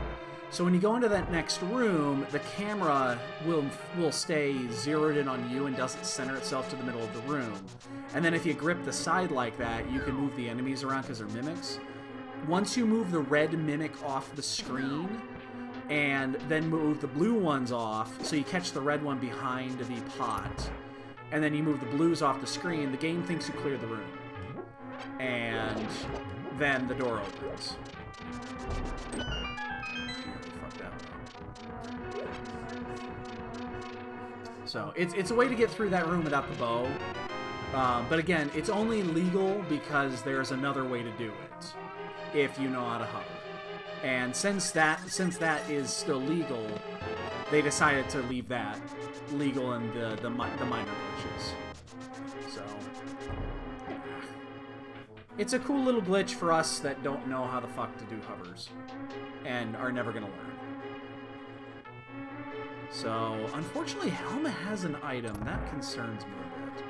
So when you go into that next room, the camera will stay zeroed in on you and doesn't center itself to the middle of the room. And then if you grip the side like that, you can move the enemies around because they're mimics. Once you move the red mimic off the screen, and then move the blue ones off, so you catch the red one behind the pot, and then you move the blues off the screen, the game thinks you cleared the room. And then the door opens. So it's a way to get through that room without the bow. But again, it's only legal because there's another way to do it if you know how to hover. And since that is still legal, they decided to leave that legal in the minor glitches. So it's a cool little glitch for us that don't know how the fuck to do hovers and are never gonna learn. So unfortunately, Helma has an item that concerns me a bit.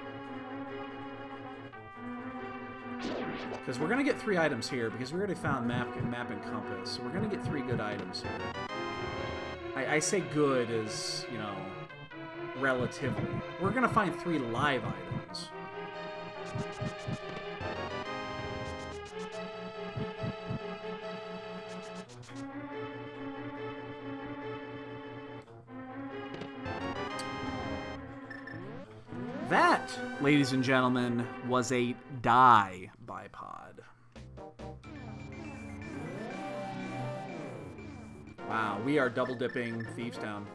Because we're going to get 3 items here, because we already found map and compass. So we're going to get 3 good items here. I say good as, you know, relatively. We're going to find 3 live items. That, ladies and gentlemen, was a die bipod. Wow, we are double dipping Thieves Town.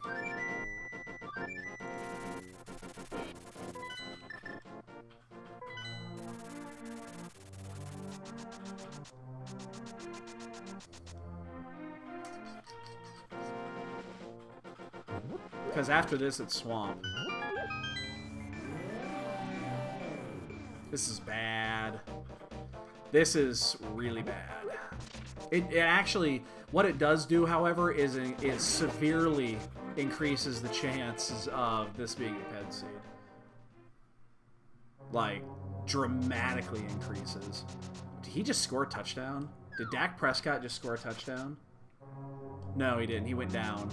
Because after this, it's Swamp. This is bad. This is really bad. It actually, what it does do, however, is severely increases the chances of this being a ped seed. Like, dramatically increases. Did he just score a touchdown? Did Dak Prescott just score a touchdown? No, he didn't. He went down.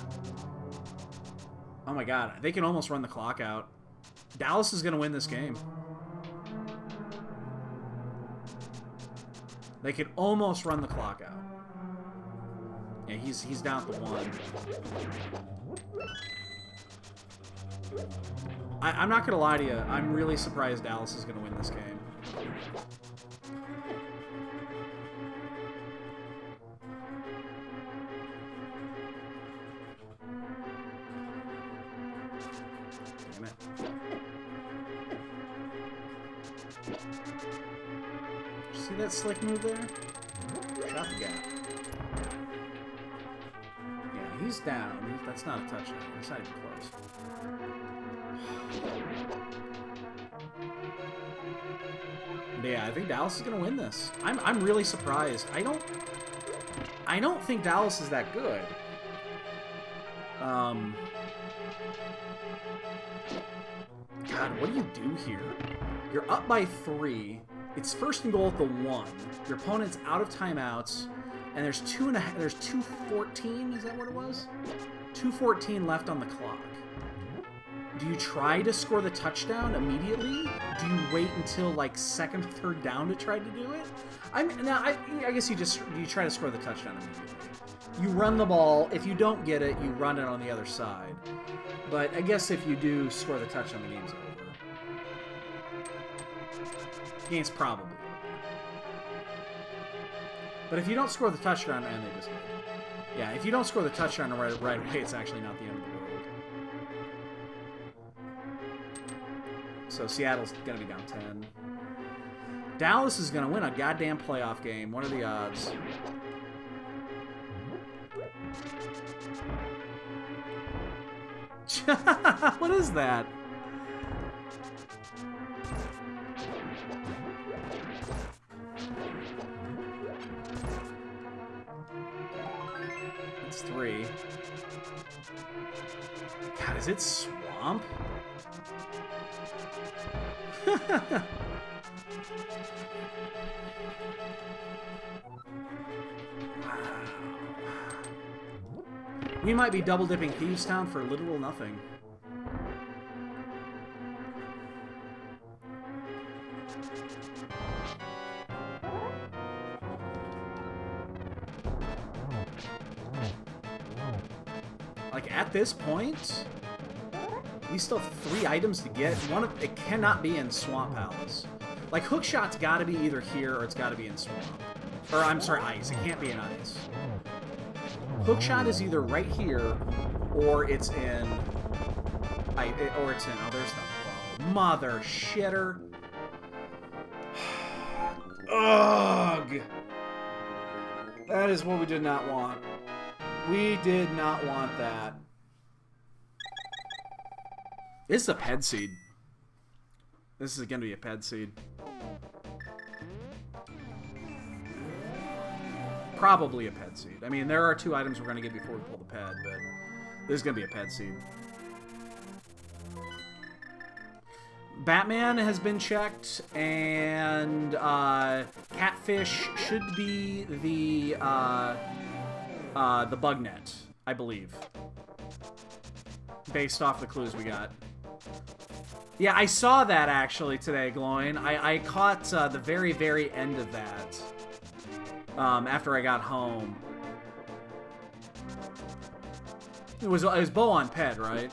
Oh my god, they can almost run the clock out. Dallas is going to win this game. They could almost run the clock out. Yeah, he's down at the 1. I'm not gonna lie to you. I'm really surprised Dallas is gonna win this game. Damn it. See that slick move there? Shot the guy. Yeah, he's down. That's not a touchdown. That's not even close. But yeah, I think Dallas is gonna win this. I'm really surprised. I don't think Dallas is that good. God, what do you do here? You're up by 3. It's first and goal at the 1. Your opponent's out of timeouts, and there's 2:14. Is that what it was? 2:14 left on the clock. Do you try to score the touchdown immediately? Do you wait until like 2nd or 3rd down to try to do it? I guess you try to score the touchdown immediately. You run the ball. If you don't get it, you run it on the other side. But I guess if you do score the touchdown, the game's over. Game's probably over. But if you don't score the touchdown, and they just did. Yeah, if you don't score the touchdown right away, it's actually not the end of the world. So Seattle's gonna be down 10. Dallas is gonna win a goddamn playoff game. What are the odds? What is that? It's 3. God, is it swamp? We might be double dipping Thieves Town for literal nothing. Like, at this point, we still have 3 items to get. One of it cannot be in Swamp Palace. Like, Hookshot's got to be either here or it's got to be in Swamp. Or, I'm sorry, Ice. It can't be in Ice. Hookshot is either right here or it's in... oh, there's the mother shitter. Ugh! That is what we did not want. We did not want that. This is a ped seed. This is going to be a ped seed. Probably a ped seed. I mean, there are 2 items we're going to get before we pull the ped, but this is going to be a ped seed. Batman has been checked, and Catfish should be the bug net, I believe. Based off the clues we got. Yeah, I saw that actually today, Glowing. I caught the very, very end of that. After I got home. It was Bo on Ped, right?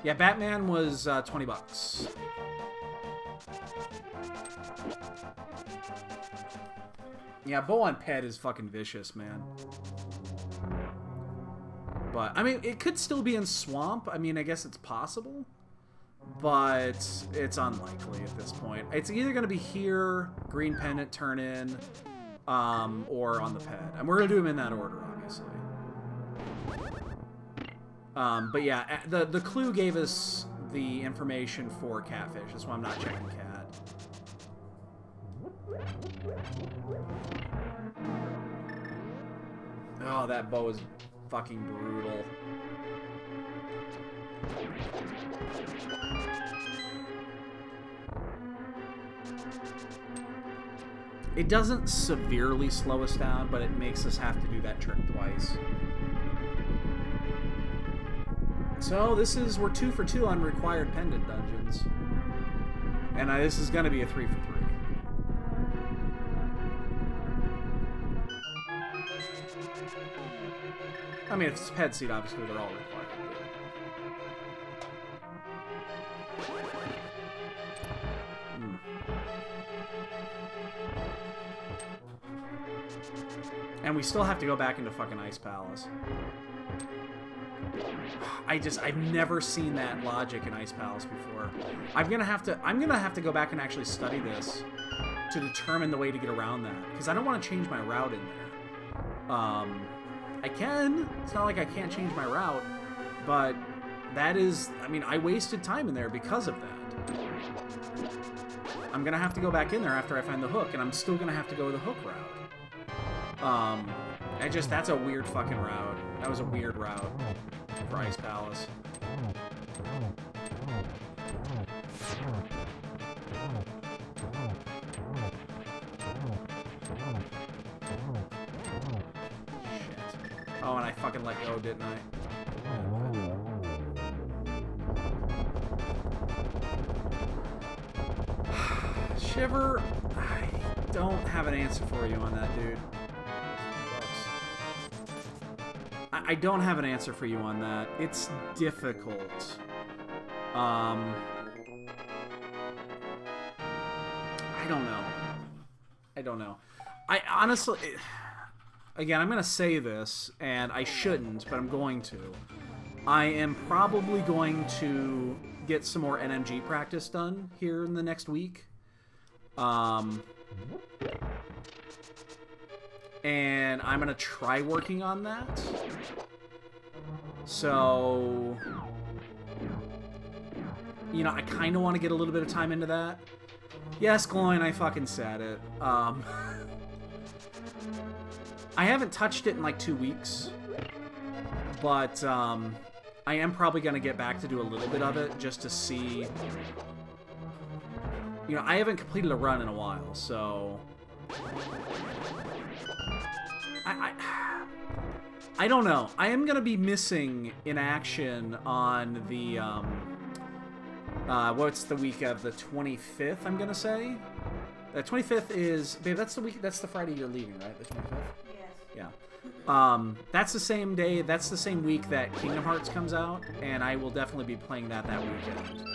Yeah, Batman was $20. Yeah, Bo on Ped is fucking vicious, man. But, I mean, it could still be in Swamp. I mean, I guess it's possible. But it's unlikely at this point. It's either going to be here, Green Pendant, turn in, or on the ped. And we're going to do them in that order, obviously. But yeah, the clue gave us the information for Catfish. That's why I'm not checking Cat. Oh, that bow is fucking brutal. It doesn't severely slow us down, but it makes us have to do that trick twice. So we're 2 for 2 on required pendant dungeons. And this is going to be a 3 for 3. I mean, if it's ped seed, obviously they're all required. And we still have to go back into fucking Ice Palace. I've never seen that logic in Ice Palace before. I'm gonna have to go back and actually study this to determine the way to get around that, because I don't want to change my route in there. I can. It's not like I can't change my route, but that is, I mean, I wasted time in there because of that. I'm gonna have to go back in there after I find the hook, and I'm still gonna have to go the hook route. That's a weird fucking route. That was a weird route for Ice Palace. Oh, and I fucking let go, didn't I? Shiver, I don't have an answer for you on that, dude. I don't have an answer for you on that. It's difficult. I don't know. I honestly... again, I'm going to say this, and I shouldn't, but I'm going to. I am probably going to get some more NMG practice done here in the next week. And I'm going to try working on that. So, you know, I kind of want to get a little bit of time into that. Yes, Gloin, I fucking said it. I haven't touched it in like 2 weeks. But, I am probably going to get back to do a little bit of it just to see. You know, I haven't completed a run in a while, so I don't know. I am going to be missing in action on the what's the week of the 25th, I'm going to say. The 25th is, babe, that's the week, that's the Friday you're leaving, right? The 25th? Yes. Yeah. That's the same day, that's the same week that Kingdom Hearts comes out, and I will definitely be playing that weekend.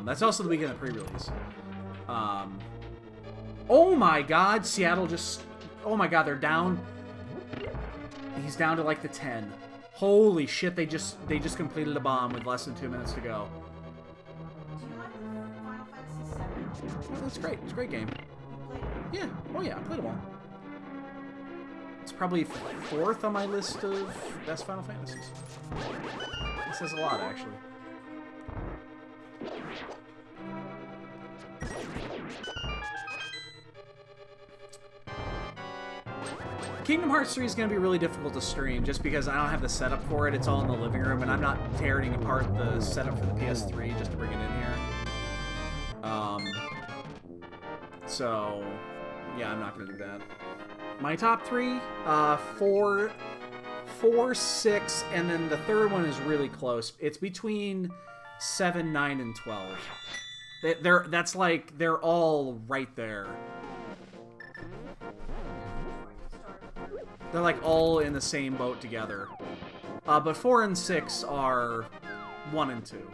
That's also the weekend of pre-release. Oh my god, Seattle just... Oh my god, they're down. He's down to like the 10. Holy shit, they just completed a bomb with less than 2 minutes to go. Do you like the Final Fantasy VII? Oh, that's great. It's a great game. You played it? Yeah. Oh yeah, I played them all. It's probably 4th on my list of best Final Fantasies. It says a lot, actually. Kingdom Hearts 3 is going to be really difficult to stream just because I don't have the setup for it. It's all in the living room, and I'm not tearing apart the setup for the PS3 just to bring it in here. So, yeah, I'm not going to do that. My top 3, 4, 6, and then the third one is really close. It's between 7, 9, and 12. That's like, they're all right there. They're like all in the same boat together. But 4 and 6 are 1 and 2.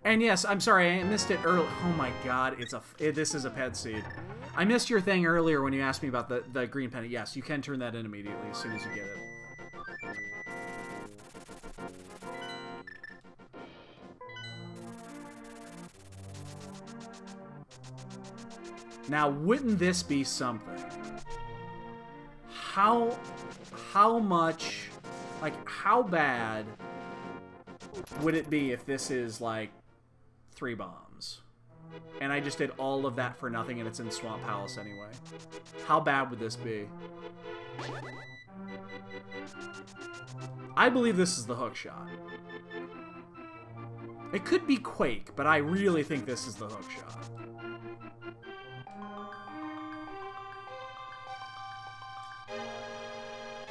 And yes, I'm sorry, I missed it early. Oh my god, this is a pet seed. I missed your thing earlier when you asked me about the green penny. Yes, you can turn that in immediately as soon as you get it. Now, wouldn't this be something? How much, like, how bad would it be if this is, like, 3 bombs? And I just did all of that for nothing and it's in Swamp Palace anyway. How bad would this be? I believe this is the hook shot. It could be Quake, but I really think this is the hook shot.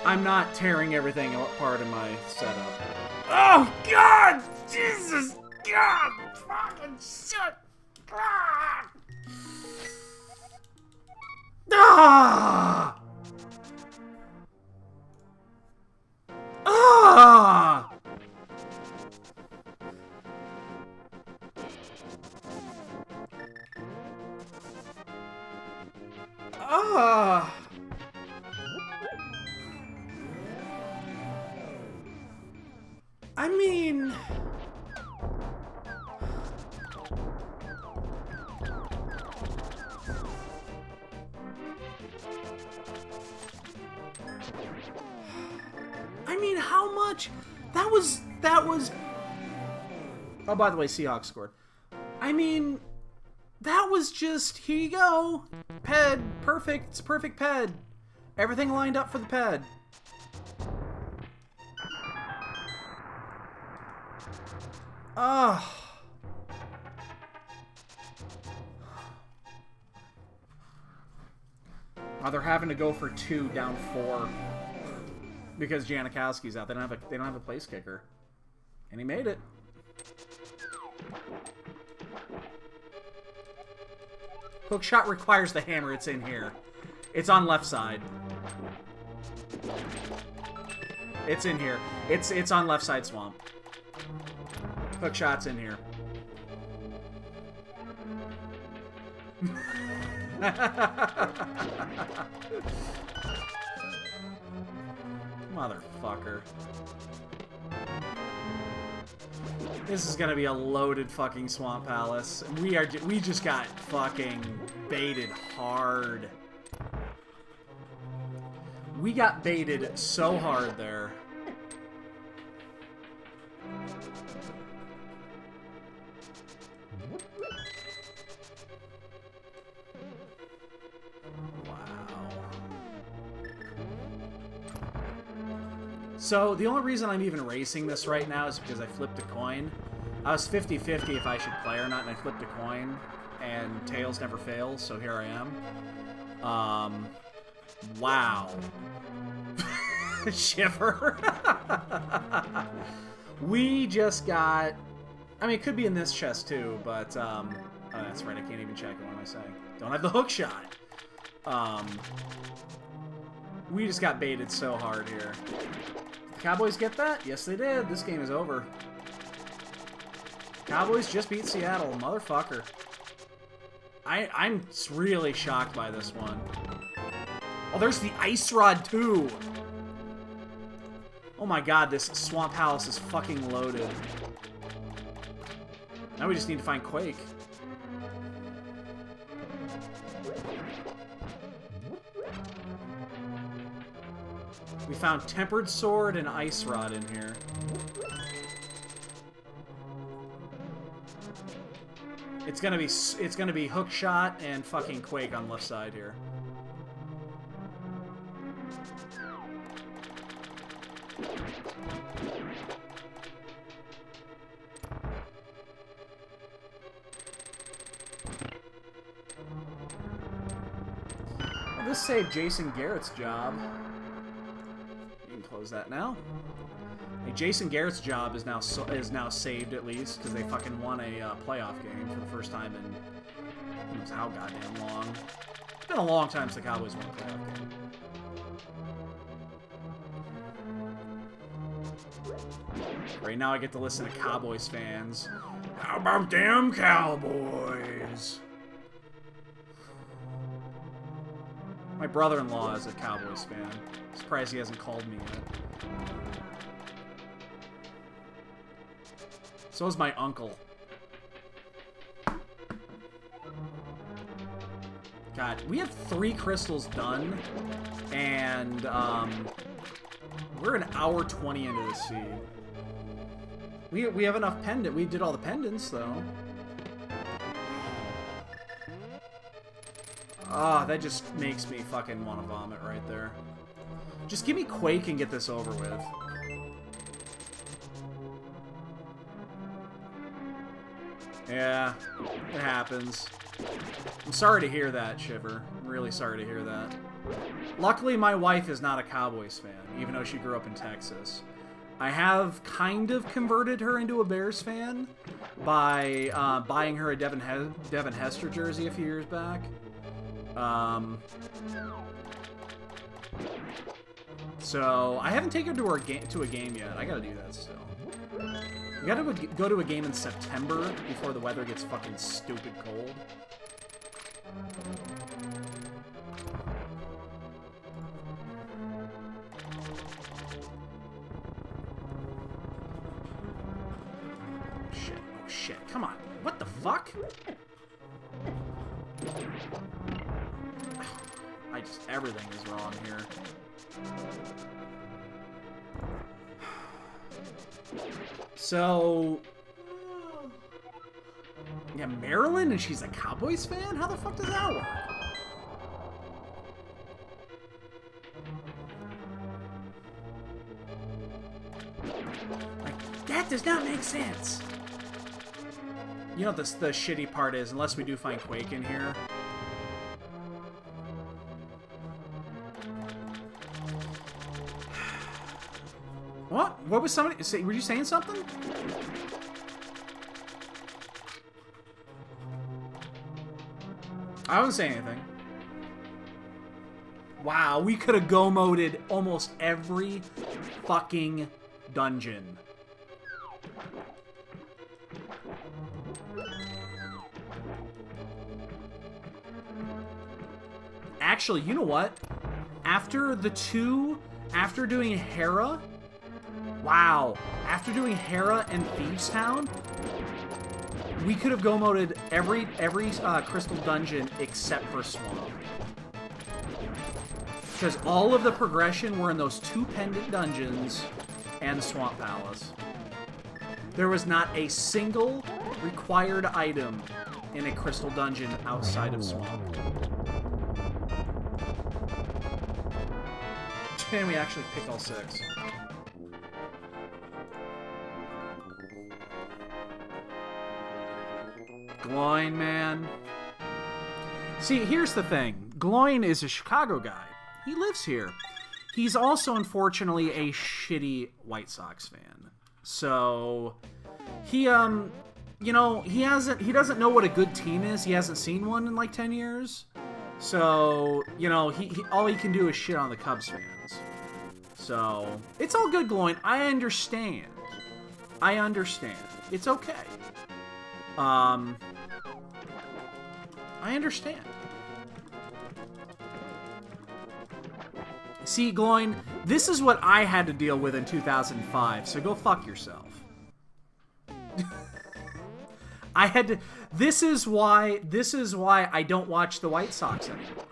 I'm not tearing everything apart in my setup. Oh, God! Jesus! God! Fucking shit! Ah! Ah! Ah! Ah! I mean... how much? That was... Oh, by the way, Seahawks scored. I mean, that was just... Here you go. Ped. Perfect. It's a perfect ped. Everything lined up for the ped. Oh. Oh, they're having to go for 2 down 4 because Janikowski's out. They don't have a place kicker, and he made it. Hook shot requires the hammer. It's in here. It's on left side. It's in here. It's on left side swamp. Hook shot's in here. Motherfucker. This is gonna be a loaded fucking Swamp Palace. We just got fucking baited hard. We got baited so hard there. So, the only reason I'm even racing this right now is because I flipped a coin. I was 50-50 if I should play or not, and I flipped a coin, and tails never fails, so here I am. Wow. Shiver. We just got... I mean, it could be in this chest, too, but, oh, that's right, I can't even check it. What am I saying? Don't have the hook shot. We just got baited so hard here. Cowboys get that? Yes, they did. This game is over. Cowboys just beat Seattle, motherfucker. I'm really shocked by this one. Oh, there's the Ice Rod, too. Oh my god, this Swamp Palace is fucking loaded. Now we just need to find Quake. We found Tempered Sword and Ice Rod in here. It's gonna be Hook Shot and fucking Quake on left side here. Well, this saved Jason Garrett's job. Close that now. Hey, Jason Garrett's job is now saved at least because they fucking won a playoff game for the first time in who knows how goddamn long. It's been a long time since the Cowboys won a playoff game. Right now I get to listen to Cowboys fans. How about them Cowboys? My brother-in-law is a Cowboys fan. Surprised he hasn't called me yet. So is my uncle. God, we have 3 crystals done, and we're an hour 20 into the seed. We have enough pendant. We did all the pendants though. Ah, that just makes me fucking want to vomit right there. Just give me Quake and get this over with. Yeah, it happens. I'm sorry to hear that, Shiver. I'm really sorry to hear that. Luckily, my wife is not a Cowboys fan, even though she grew up in Texas. I have kind of converted her into a Bears fan by buying her a Devin Hester jersey a few years back. So, I haven't taken her to a game yet. I gotta do that still. We gotta go to a game in September before the weather gets fucking stupid cold. Shit, oh shit, come on. What the fuck? Everything is wrong here. So... yeah, Maryland, and she's a Cowboys fan? How the fuck does that work? Like, that does not make sense! You know what the shitty part is, unless we do find Quake in here... What? What was somebody say? Were you saying something? I wasn't saying anything. Wow, we could have go-moded almost every fucking dungeon. Actually, you know what? After doing Hera, wow. After doing Hera and Thievestown, we could have go-moded every crystal dungeon except for Swamp. Because all of the progression were in those 2 pendant dungeons and the Swamp Palace. There was not a single required item in a crystal dungeon outside of Swamp. Can we actually pick all 6? Gloin, man. See, here's the thing. Gloin is a Chicago guy. He lives here. He's also, unfortunately, a shitty White Sox fan. So, he, you know, he doesn't know what a good team is. He hasn't seen one in like 10 years. So, you know, all he can do is shit on the Cubs fans. So, it's all good, Gloin. I understand. It's okay. I understand. See, Gloin, this is what I had to deal with in 2005, so go fuck yourself. I had to... This is why I don't watch the White Sox anymore.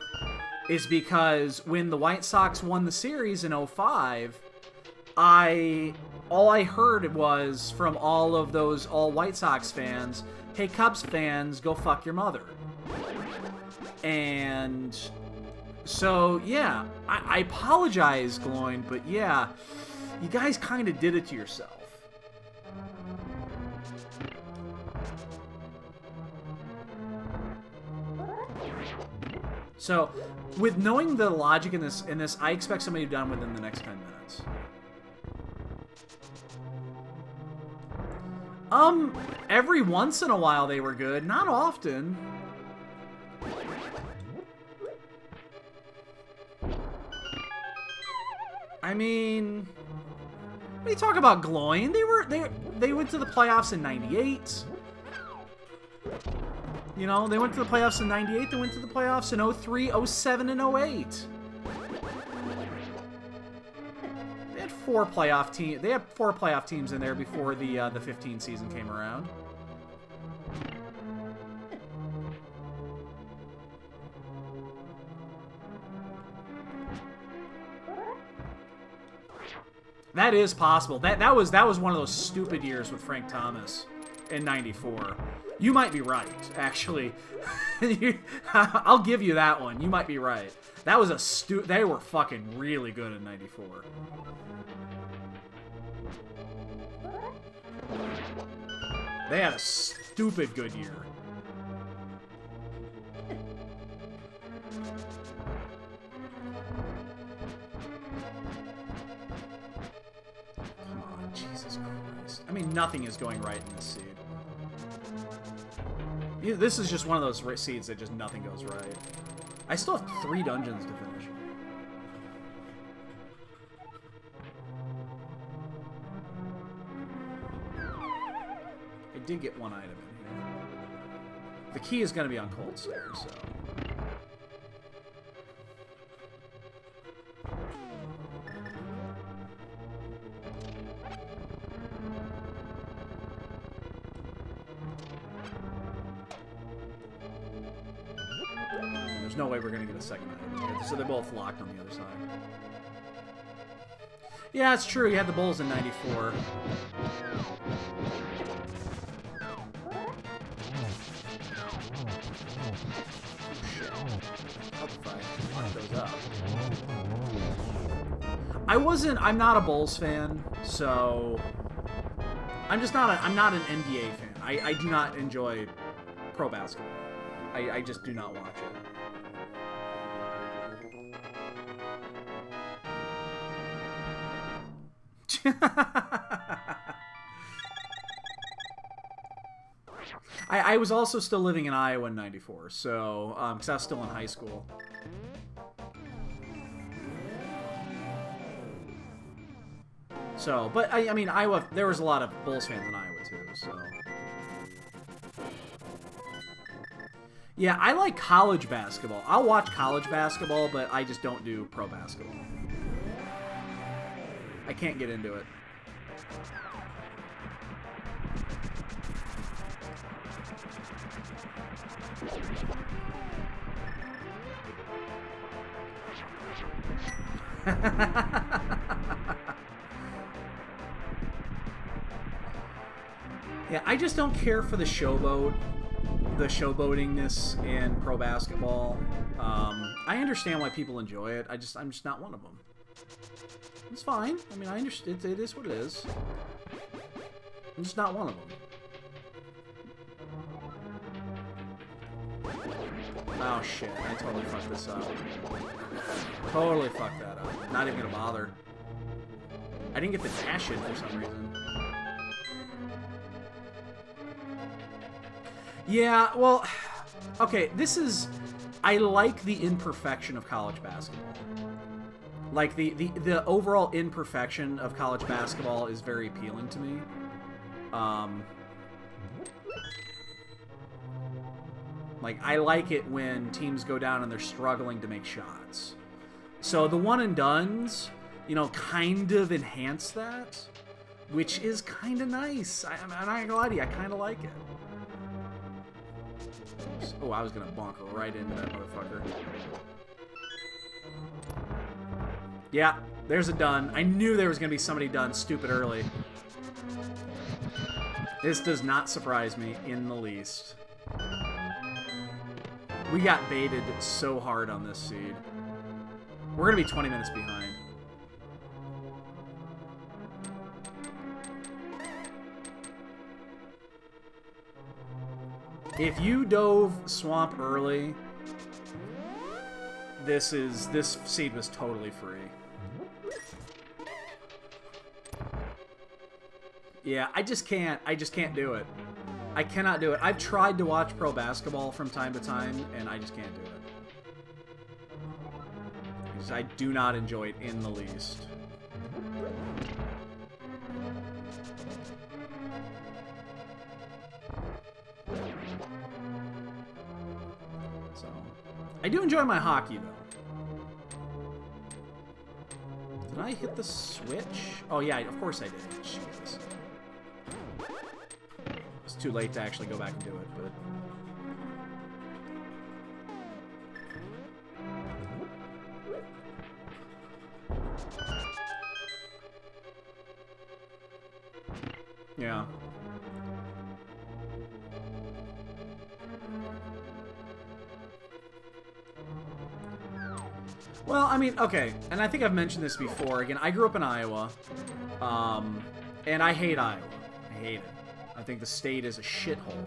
Is because when the White Sox won the series in 2005, all I heard was from all of those White Sox fans, hey, Cubs fans, go fuck your mother. And so, yeah, I apologize, Gloin, but yeah, you guys kind of did it to yourself. So, with knowing the logic in this, I expect somebody to be done within the next 10 minutes. Every once in a while they were good, not often. I mean, what are you talking about, Gloin? They went to the playoffs in '98. You know, they went to the playoffs in '98. They went to the playoffs in 03, 07, and 08. They had 4 playoff teams in there before the 15 season came around. That is possible. That was one of those stupid years with Frank Thomas in '94. You might be right, actually. I'll give you that one. You might be right. That was they were fucking really good in '94. They had a stupid good year. Come on, Jesus Christ. I mean, nothing is going right in this seed. This is just one of those seeds that just nothing goes right. I still have 3 dungeons to finish. I did get 1 item in here. The key is going to be on Cold Stairs, so... There's no way we're going to get a second item. So they're both locked on the other side. Yeah, it's true. You had the Bulls in '94. I'm not a Bulls fan, so I'm not an NBA fan. I do not enjoy pro basketball. I just do not watch it. I was also still living in Iowa in '94, so because I was still in high school. So, but I mean, Iowa. There was a lot of Bulls fans in Iowa too. So, Yeah, I like college basketball. I'll watch college basketball, but I just don't do pro basketball. I can't get into it. Yeah, I just don't care for the showboatingness in pro basketball. I understand why people enjoy it. I'm just not one of them. It's fine. I mean, I understand. It is what it is. I'm just not one of them. Oh shit! I totally fucked this up. Totally fucked that up. Not even gonna bother. I didn't get the dash in for some reason. Yeah, well, okay, this is... I like the imperfection of college basketball. Like, the overall imperfection of college basketball is very appealing to me. Like, I like it when teams go down and they're struggling to make shots. So the one-and-dones, you know, kind of enhance that, which is kind of nice. I'm not gonna lie to you, I kind of like it. Oh, I was gonna bonk right into that motherfucker. Yeah, there's a done. I knew there was gonna be somebody done stupid early. This does not surprise me in the least. We got baited so hard on this seed. We're gonna be 20 minutes behind. If you dove swamp early, this seed was totally free. Yeah, I just can't do it. I cannot do it. I've tried to watch pro basketball from time to time, and I just can't do it. Because I do not enjoy it in the least. So, I do enjoy my hockey, though. Did I hit the switch? Oh, yeah, of course I did. Jesus. It's too late to actually go back and do it, but... yeah. Well, I mean, okay, and I think I've mentioned this before. Again, I grew up in Iowa, and I hate Iowa. I hate it. I think the state is a shithole.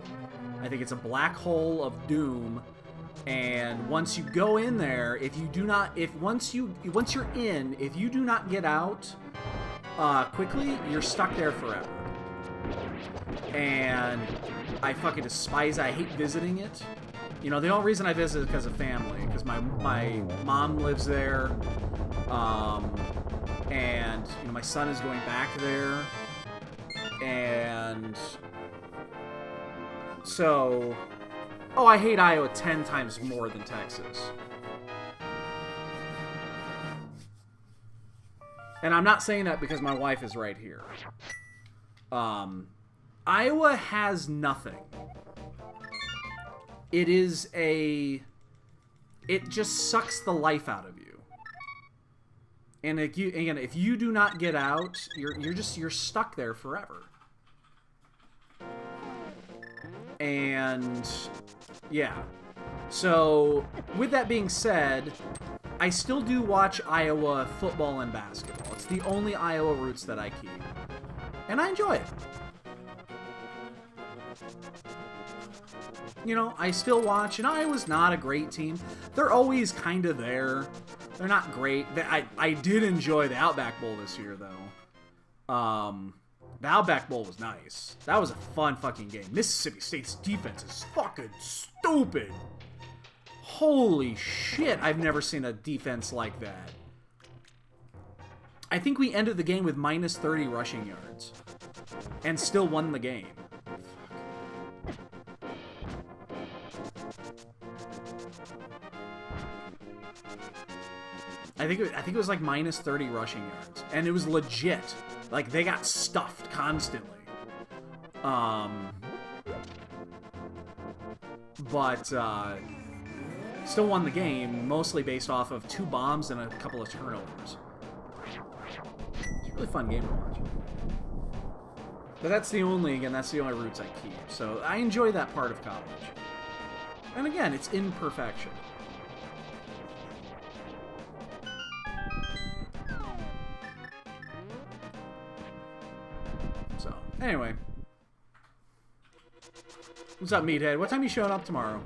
I think it's a black hole of doom, and once you go in there, if you do not, once you're in, if you do not get out quickly, you're stuck there forever. And I fucking despise it. I hate visiting it. You know, the only reason I visit is because of family, because my mom lives there, and you know, my son is going back there, and so, oh, I hate Iowa 10 times more than Texas. And I'm not saying that because my wife is right here. Iowa has nothing. It just sucks the life out of you. And if you do not get out, you're stuck there forever. And yeah. So with that being said, I still do watch Iowa football and basketball. It's the only Iowa roots that I keep. And I enjoy it. You know, I still watch, and Iowa's not a great team. They're always kind of there. They're not great. I did enjoy the Outback Bowl this year, though. The Outback Bowl was nice. That was a fun fucking game. Mississippi State's defense is fucking stupid. Holy shit, I've never seen a defense like that. I think we ended the game with minus 30 rushing yards. And still won the game. I think it was like minus 30 rushing yards, and it was legit. Like they got stuffed constantly. But still won the game, mostly based off of 2 bombs and a couple of turnovers. It's a really fun game to watch. But that's the only routes I keep. So I enjoy that part of college. And again, it's imperfection. So, anyway. What's up, Meathead? What time are you showing up tomorrow?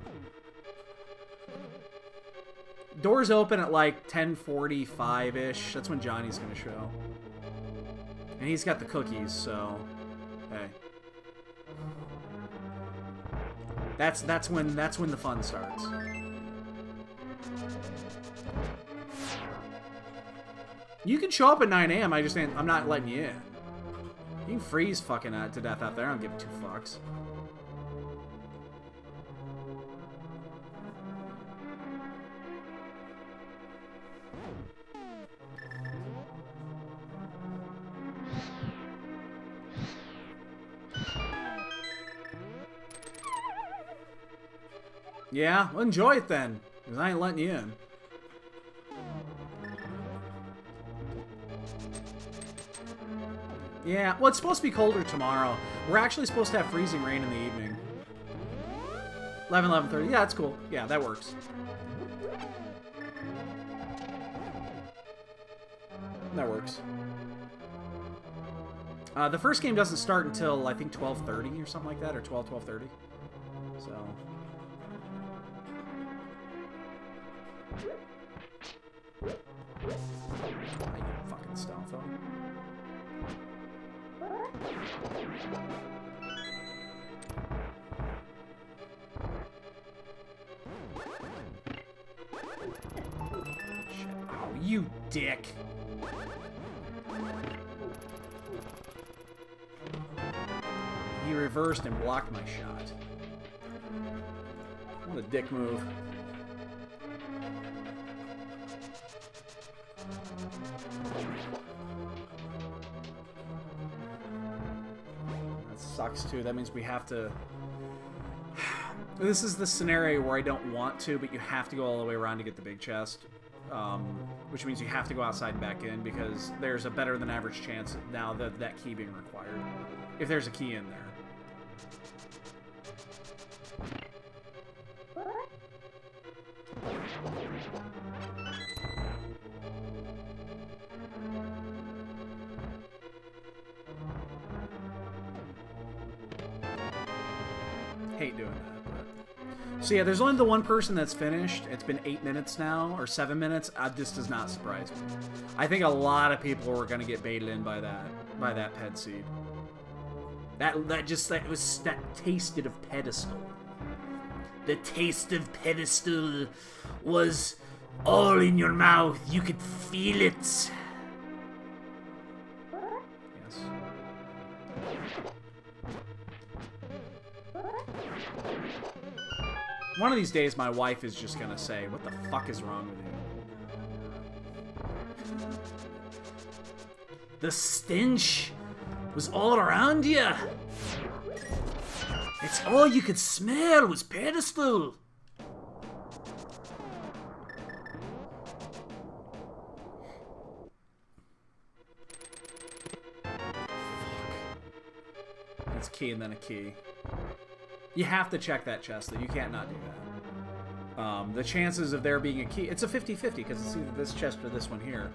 Doors open at like 10:45-ish. That's when Johnny's gonna show. And he's got the cookies, so hey. That's when the fun starts. You can show up at 9 a.m. I'm not letting you in. You can freeze fucking to death out there. I don't give 2 fucks. Yeah, well, enjoy it then, because I ain't letting you in. Yeah, well, it's supposed to be colder tomorrow. We're actually supposed to have freezing rain in the evening. 11:30. Yeah, that's cool. Yeah, that works. That works. The first game doesn't start until, I think, 12:30 or something like that, or 12:30. So... you fucking stealth phone. Shit. Oh, you dick. He reversed and blocked my shot. What a dick move. That sucks too. That means we have to... This is the scenario where I don't want to, but you have to go all the way around to get the big chest. Which means you have to go outside and back in, because there's a better than average chance now that that key being required. If there's a key in there. Hate doing that. But... So yeah, there's only the one person that's finished. It's been 8 minutes now, or 7 minutes. This does not surprise me. I think a lot of people were gonna get baited in by that ped seed. That tasted of pedestal. The taste of pedestal was all in your mouth. You could feel it. Yes. One of these days, my wife is just gonna say, "What the fuck is wrong with you?" The stench was all around you. It's all you could smell was pedestal. Fuck. It's a key and then a key. You have to check that chest, though. You can't not do that. The chances of there being a key... It's a 50-50, because it's either this chest or this one here.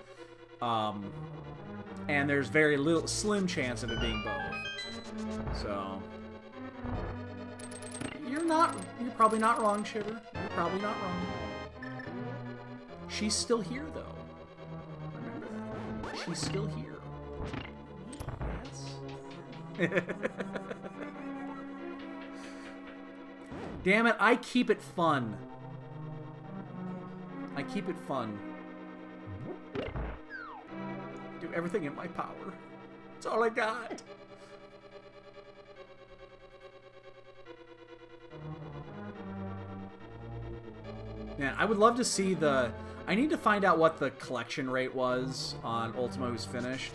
And there's very slim chance of it being both. So... You're probably not wrong, Shiver. You're probably not wrong. She's still here, though. Remember that. She's still here. Yes. Damn it, I keep it fun. I keep it fun. Do everything in my power. That's all I got. Man, I would love to see the... I need to find out what the collection rate was on Ultima Who's Finished.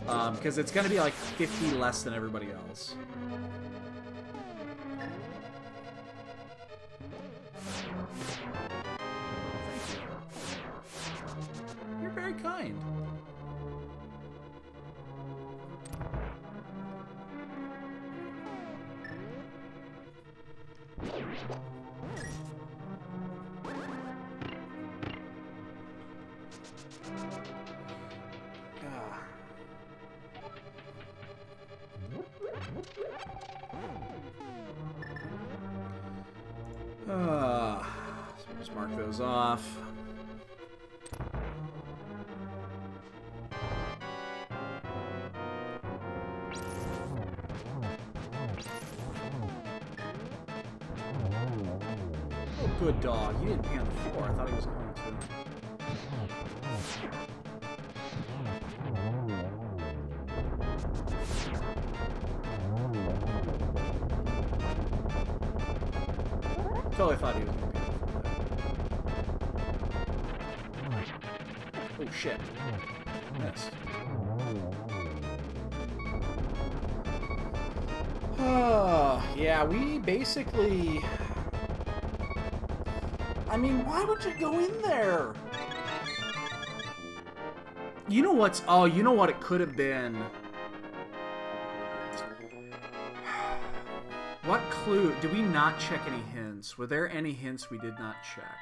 Because it's going to be like 50 less than everybody else. You're very kind. So just mark those off. Oh, good dog. He didn't pee on the floor. I thought he was going to. Totally thought he was going to be. Oh shit. Missed. Yeah, we basically... I mean, why would you go in there? You know what's... Oh, you know what it could have been? What clue? Did we not check any hints? Were there any hints we did not check?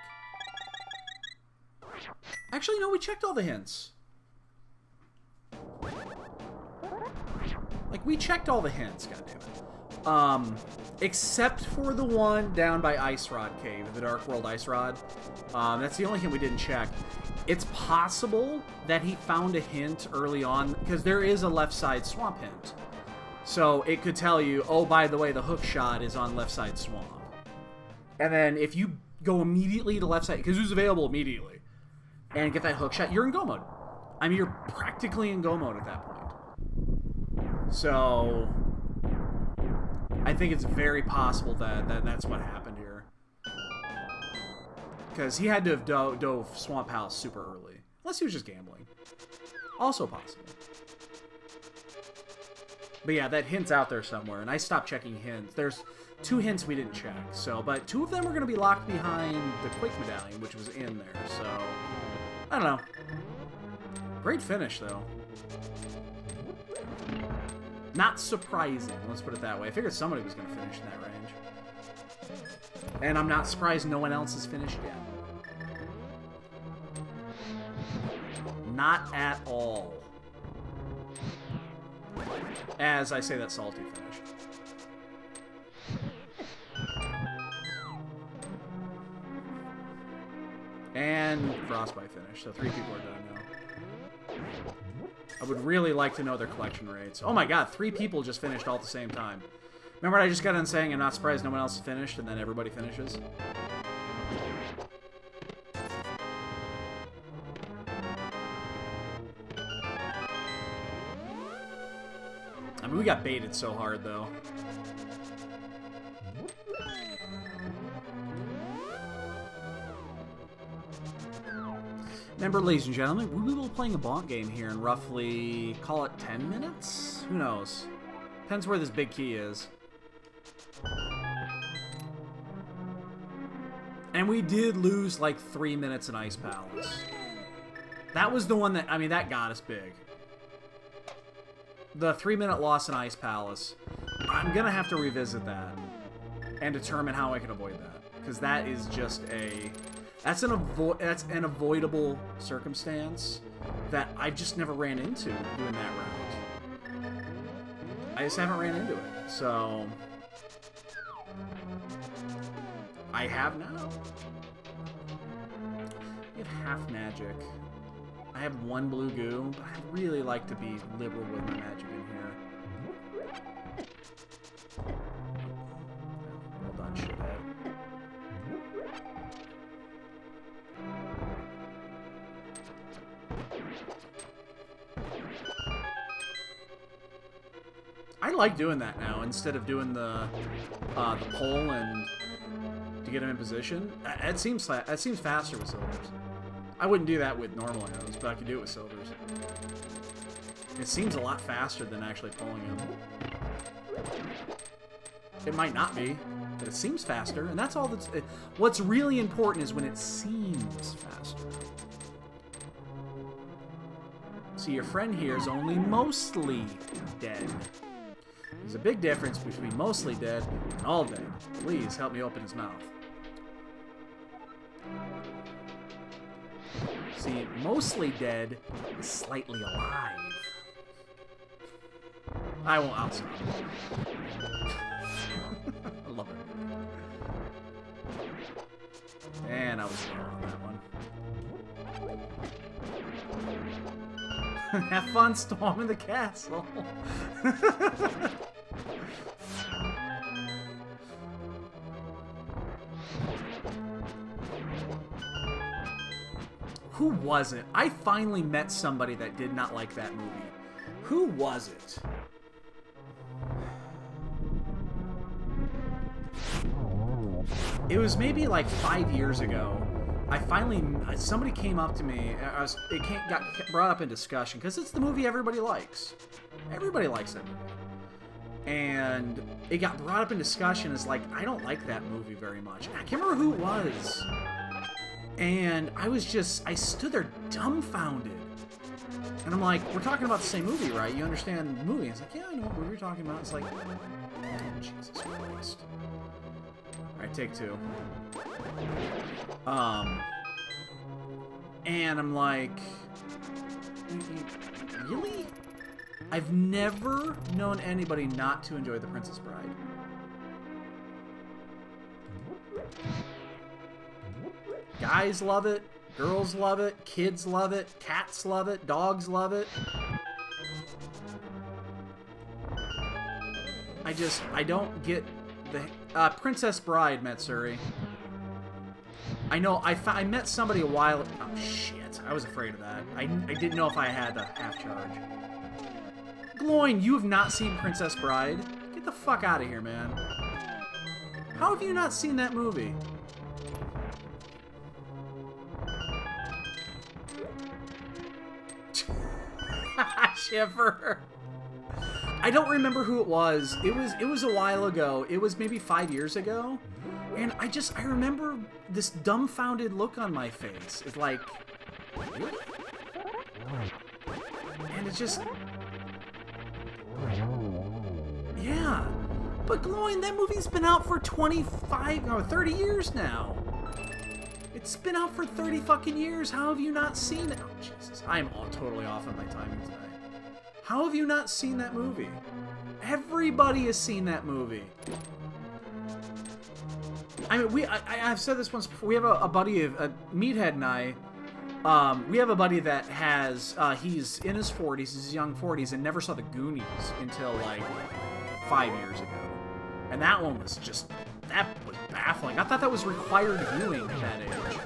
Actually, no, we checked all the hints. Like, we checked all the hints, goddammit. Except for the one down by Ice Rod Cave, the Dark World Ice Rod. That's the only hint we didn't check. It's possible that he found a hint early on, because there is a left side swamp hint. So it could tell you, oh, by the way, the hook shot is on left side swamp. And then if you go immediately to left side, because it was available immediately, and get that hook shot, you're in go mode. I mean, you're practically in go mode at that point. So I think it's very possible that that's what happened here. Because he had to have dove Swamp House super early. Unless he was just gambling. Also possible. But yeah, that hint's out there somewhere, and I stopped checking hints. There's 2 hints we didn't check, so, but 2 of them are going to be locked behind the Quake Medallion, which was in there, so, I don't know. Great finish, though. Not surprising, let's put it that way. I figured somebody was going to finish in that range. And I'm not surprised no one else has finished yet. Not at all. As I say that salty finish. And Frostbite finish, so 3 people are done now. I would really like to know their collection rates. Oh my god, 3 people just finished all at the same time. Remember what I just got on saying I'm not surprised no one else finished, and then everybody finishes? I mean, we got baited so hard, though. Remember, ladies and gentlemen, we will be playing a bonk game here in roughly, call it 10 minutes? Who knows? Depends where this big key is. And we did lose like 3 minutes in Ice Palace. That was the one that, I mean, that got us big. The 3-minute loss in Ice Palace. I'm gonna have to revisit that and determine how I can avoid that, because that is just a... That's an avoidable circumstance that I just never ran into doing that route. I just haven't ran into it, so I have now. I have half magic. I have 1 blue goo, but I'd really like to be liberal with my magic in here. Well done, shithead. I like doing that now instead of doing the pull and to get him in position. That seems faster with silvers. I wouldn't do that with normal arrows, but I could do it with silvers. It seems a lot faster than actually pulling them. It might not be, but it seems faster, and that's all that's... What's really important is when it seems faster. See, your friend here is only mostly dead. There's a big difference between mostly dead and all dead. Please help me open his mouth. See, mostly dead is slightly alive. I won't outside. I love it. And I was low on that one. Have fun storming the castle. Who was it? I finally met somebody that did not like that movie. Who was it? It was maybe like 5 years ago. Somebody came up to me. Got brought up in discussion because it's the movie everybody likes. Everybody likes it. And it got brought up in discussion as like, I don't like that movie very much. I can't remember who it was. And I stood there dumbfounded. And I'm like, we're talking about the same movie, right? You understand the movie? It's like, yeah, I know what movie you're talking about. It's like, oh, Jesus Christ. Alright, take two. And I'm like, really? I've never known anybody not to enjoy The Princess Bride. Guys love it, girls love it, kids love it, cats love it, dogs love it. I don't get the... Princess Bride, Matsuri. I know, I met somebody a while... Oh, shit. I was afraid of that. I didn't know if I had the half charge. Gloin, you have not seen Princess Bride? Get the fuck out of here, man. How have you not seen that movie? Shiver. I don't remember who it was. It was a while ago. It was maybe 5 years ago. And I remember this dumbfounded look on my face. It's like, really? And it's just... Yeah. But Gloin, that movie's been out for 30 years now. It's been out for 30 fucking years. How have you not seen it? Oh, Jesus. I am totally off on my timing today. How have you not seen that movie? Everybody has seen that movie. I mean, I've said this once before. We have a buddy of Meathead and I. We have a buddy that has he's in his 40s, his young 40s, and never saw the Goonies until like 5 years ago. And that one was that was baffling. I thought that was required viewing at that age.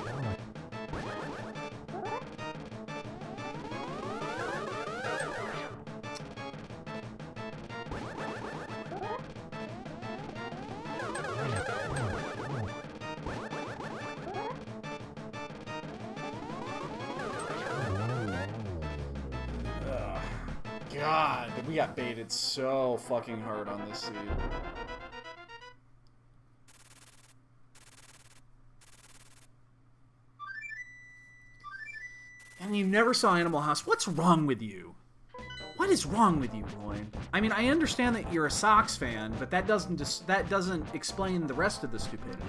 God, we got baited so fucking hard on this seed. And you never saw Animal House. What's wrong with you? What is wrong with you, Roy? I mean, I understand that you're a Sox fan, but that doesn't explain the rest of the stupidity.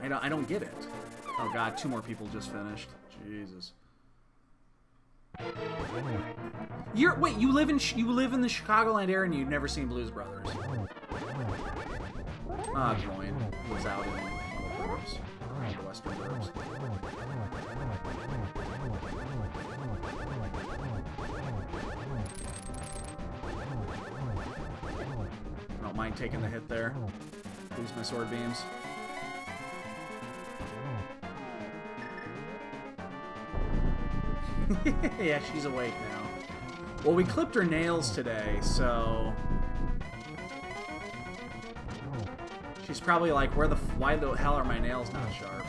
I don't get it. Oh God, 2 more people just finished. Jesus. Wait, you live in the Chicagoland area and you've never seen Blues Brothers? Gloin was out in the burbs, the western burbs. I don't mind taking the hit there. Lose my sword beams. Yeah, she's awake now. Well, we clipped her nails today, so... She's probably like, why the hell are my nails not sharp?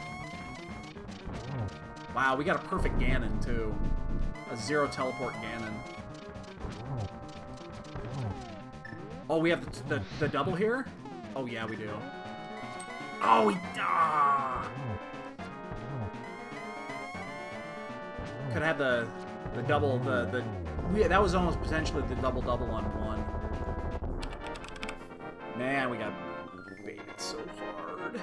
Wow, we got a perfect Ganon, too. A 0 teleport Ganon. Oh, we have the double here? Oh, yeah, we do. Oh, we... Ah! Could have the double, that was almost potentially the double-double on one. Man, we got baited so hard.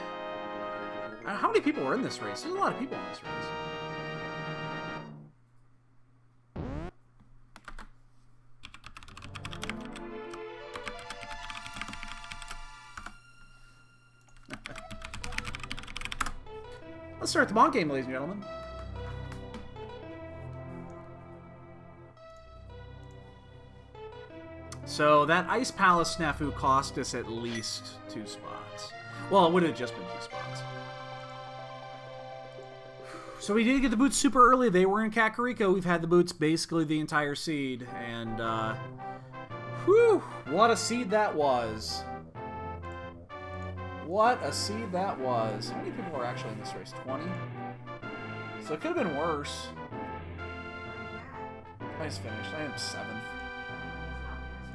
How many people were in this race? There's a lot of people in this race. Let's start the Bonk game, ladies and gentlemen. So that Ice Palace snafu cost us at least 2 spots. Well, it would have just been 2 spots. So we did get the boots super early. They were in Kakariko. We've had the boots basically the entire seed. And, whew, what a seed that was. What a seed that was. How many people are actually in this race? 20? So it could have been worse. I just finished. I am 7th.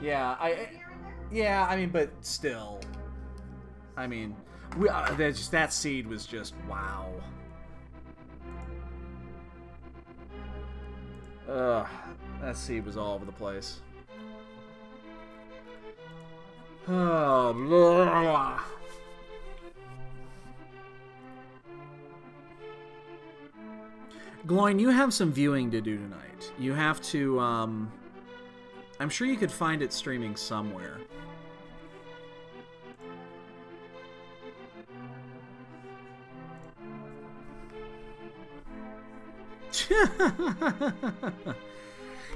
Yeah, I mean, but still. I mean, that seed was just wow. Ugh, that seed was all over the place. Oh, blah. Gloin, you have some viewing to do tonight. You have to, I'm sure you could find it streaming somewhere.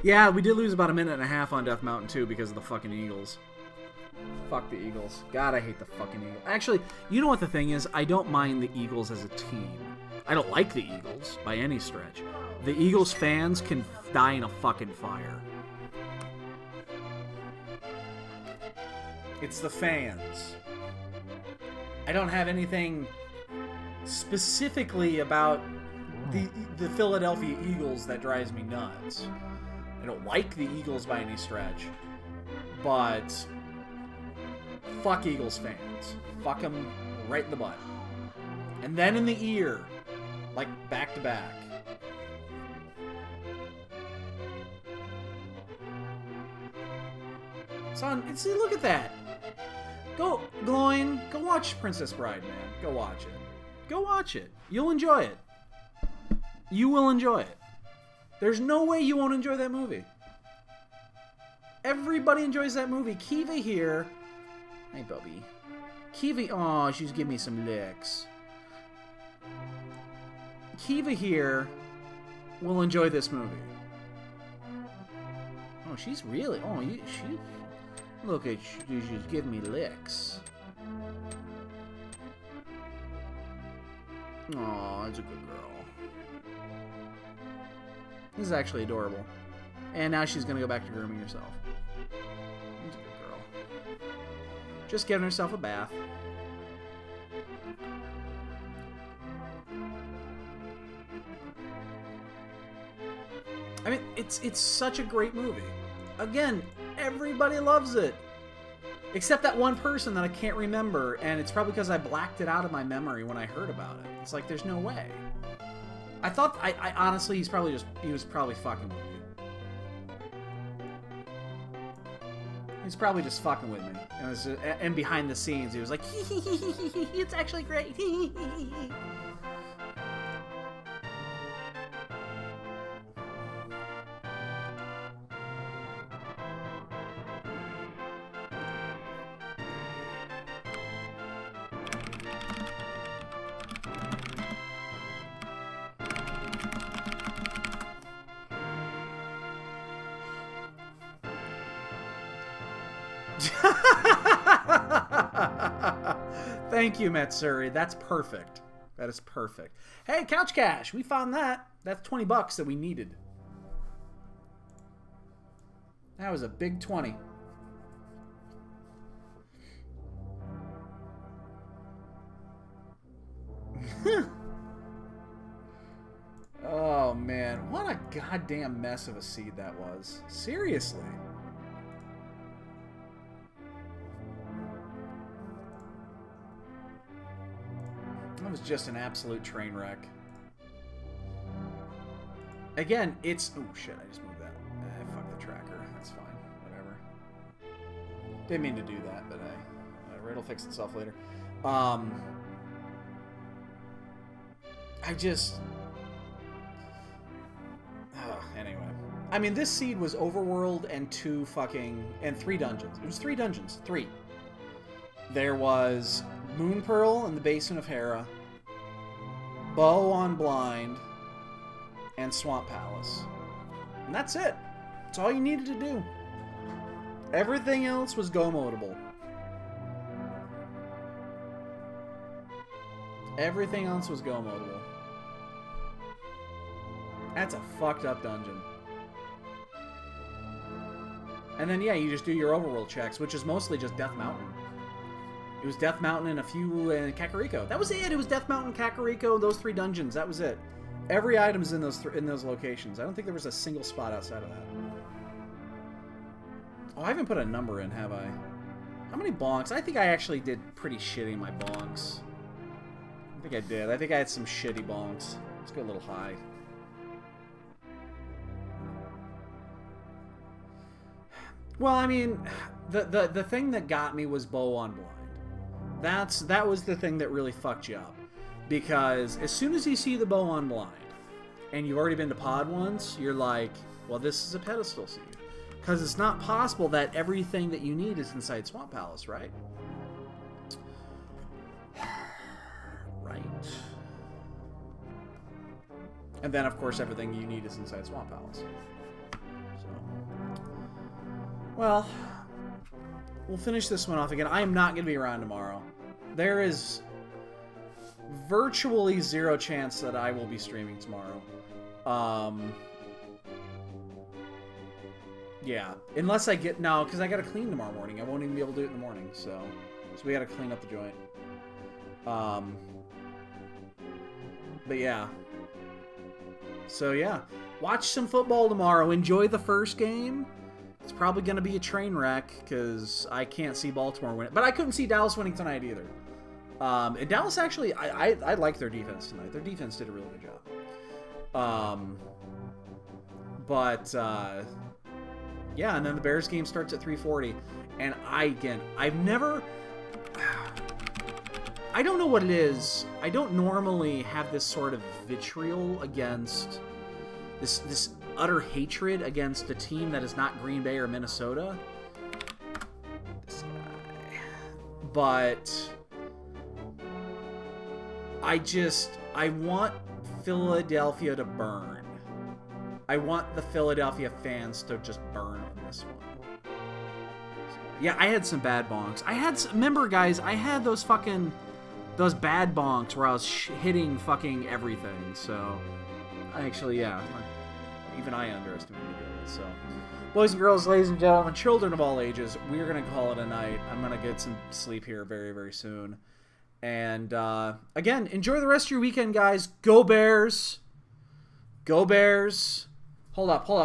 Yeah, we did lose about a minute and a half on Death Mountain too because of the fucking Eagles. Fuck the Eagles. God, I hate the fucking Eagles. Actually, you know what the thing is? I don't mind the Eagles as a team. I don't like the Eagles by any stretch. The Eagles fans can die in a fucking fire. It's the fans. I don't have anything specifically about the Philadelphia Eagles that drives me nuts. I don't like the Eagles by any stretch, but fuck Eagles fans. Fuck them right in the butt. And then in the ear, like back to back. Son, see, look at that. Go, Gloin, go watch Princess Bride, man. Go watch it. Go watch it. You'll enjoy it. You will enjoy it. There's no way you won't enjoy that movie. Everybody enjoys that movie. Kiva here. Hey, Bubby. Kiva, oh, she's giving me some licks. Kiva here will enjoy this movie. Oh, she's really, she, look at, she's giving me licks. Oh, that's a good girl. This is actually adorable. And now she's going to go back to grooming herself. That's a good girl. Just giving herself a bath. I mean, it's such a great movie. Again, everybody loves it. Except that one person that I can't remember, and it's probably because I blacked it out of my memory when I heard about it. It's like, there's no way. I thought, I honestly, he was probably fucking with me. He's probably just fucking with me. And behind the scenes, he was like, it's actually great. Thank you, Matsuri. That's perfect. That is perfect. Hey, Couch Cash, we found that. That's $20 that we needed. That was a big 20. Oh, man. What a goddamn mess of a seed that was. Seriously. That was just an absolute train wreck. Again, it's... Oh, shit. I just moved that. Fuck the tracker. That's fine. Whatever. Didn't mean to do that, but whatever. It'll fix itself later. I just... Anyway. I mean, this seed was Overworld and 3 dungeons. It was 3 dungeons. 3. There was Moon Pearl in the Basin of Hera, Bow on Blind, and Swamp Palace. And that's it. That's all you needed to do. Everything else was go-modable. Everything else was go-modable. That's a fucked up dungeon. And then, yeah, you just do your overworld checks, which is mostly just Death Mountain. It was Death Mountain and a few in Kakariko. That was it. It was Death Mountain, Kakariko, those 3 dungeons. That was it. Every item's in those locations. I don't think there was a single spot outside of that. Oh, I haven't put a number in, have I? How many bonks? I think I actually did pretty shitty in my bonks. I think I did. I think I had some shitty bonks. Let's go a little high. Well, I mean, the thing that got me was Bow on Blind. That was the thing that really fucked you up. Because as soon as you see the Bow on Blind, and you've already been to Pod once, you're like, well, this is a pedestal seed. Because it's not possible that everything that you need is inside Swamp Palace, right? Right. And then, of course, everything you need is inside Swamp Palace. Well, we'll finish this one off again. I am not going to be around tomorrow. There is virtually 0 chance that I will be streaming tomorrow. Yeah. Unless I get... No, because I got to clean tomorrow morning. I won't even be able to do it in the morning, so we got to clean up the joint. But yeah. So yeah. Watch some football tomorrow. Enjoy the first game. It's probably going to be a train wreck because I can't see Baltimore win it. But I couldn't see Dallas winning tonight either. And Dallas actually, I like their defense tonight. Their defense did a really good job. Yeah, and then the Bears game starts at 3:40. And I've never... I don't know what it is. I don't normally have this sort of vitriol against... This utter hatred against a team that is not Green Bay or Minnesota. This guy. But I want Philadelphia to burn. I want the Philadelphia fans to just burn on this one. Yeah, I had some bad bonks. Remember, guys, I had those bad bonks where I was hitting fucking everything. So, even I underestimated it. So, boys and girls, ladies and gentlemen, children of all ages, we're going to call it a night. I'm going to get some sleep here very, very soon. And, again, enjoy the rest of your weekend, guys. Go Bears. Go Bears. Hold up. Where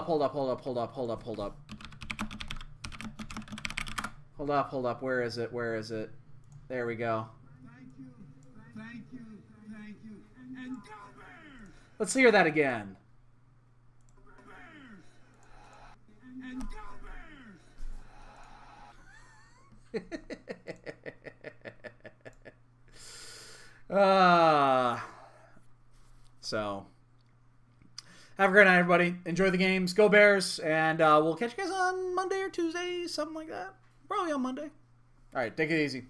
is it? There we go. Thank you. And go Bears! Let's hear that again. And go Bears! So, have a great night, everybody. Enjoy the games. Go Bears. And we'll catch you guys on Monday or Tuesday, something like that. Probably on Monday. All right, take it easy.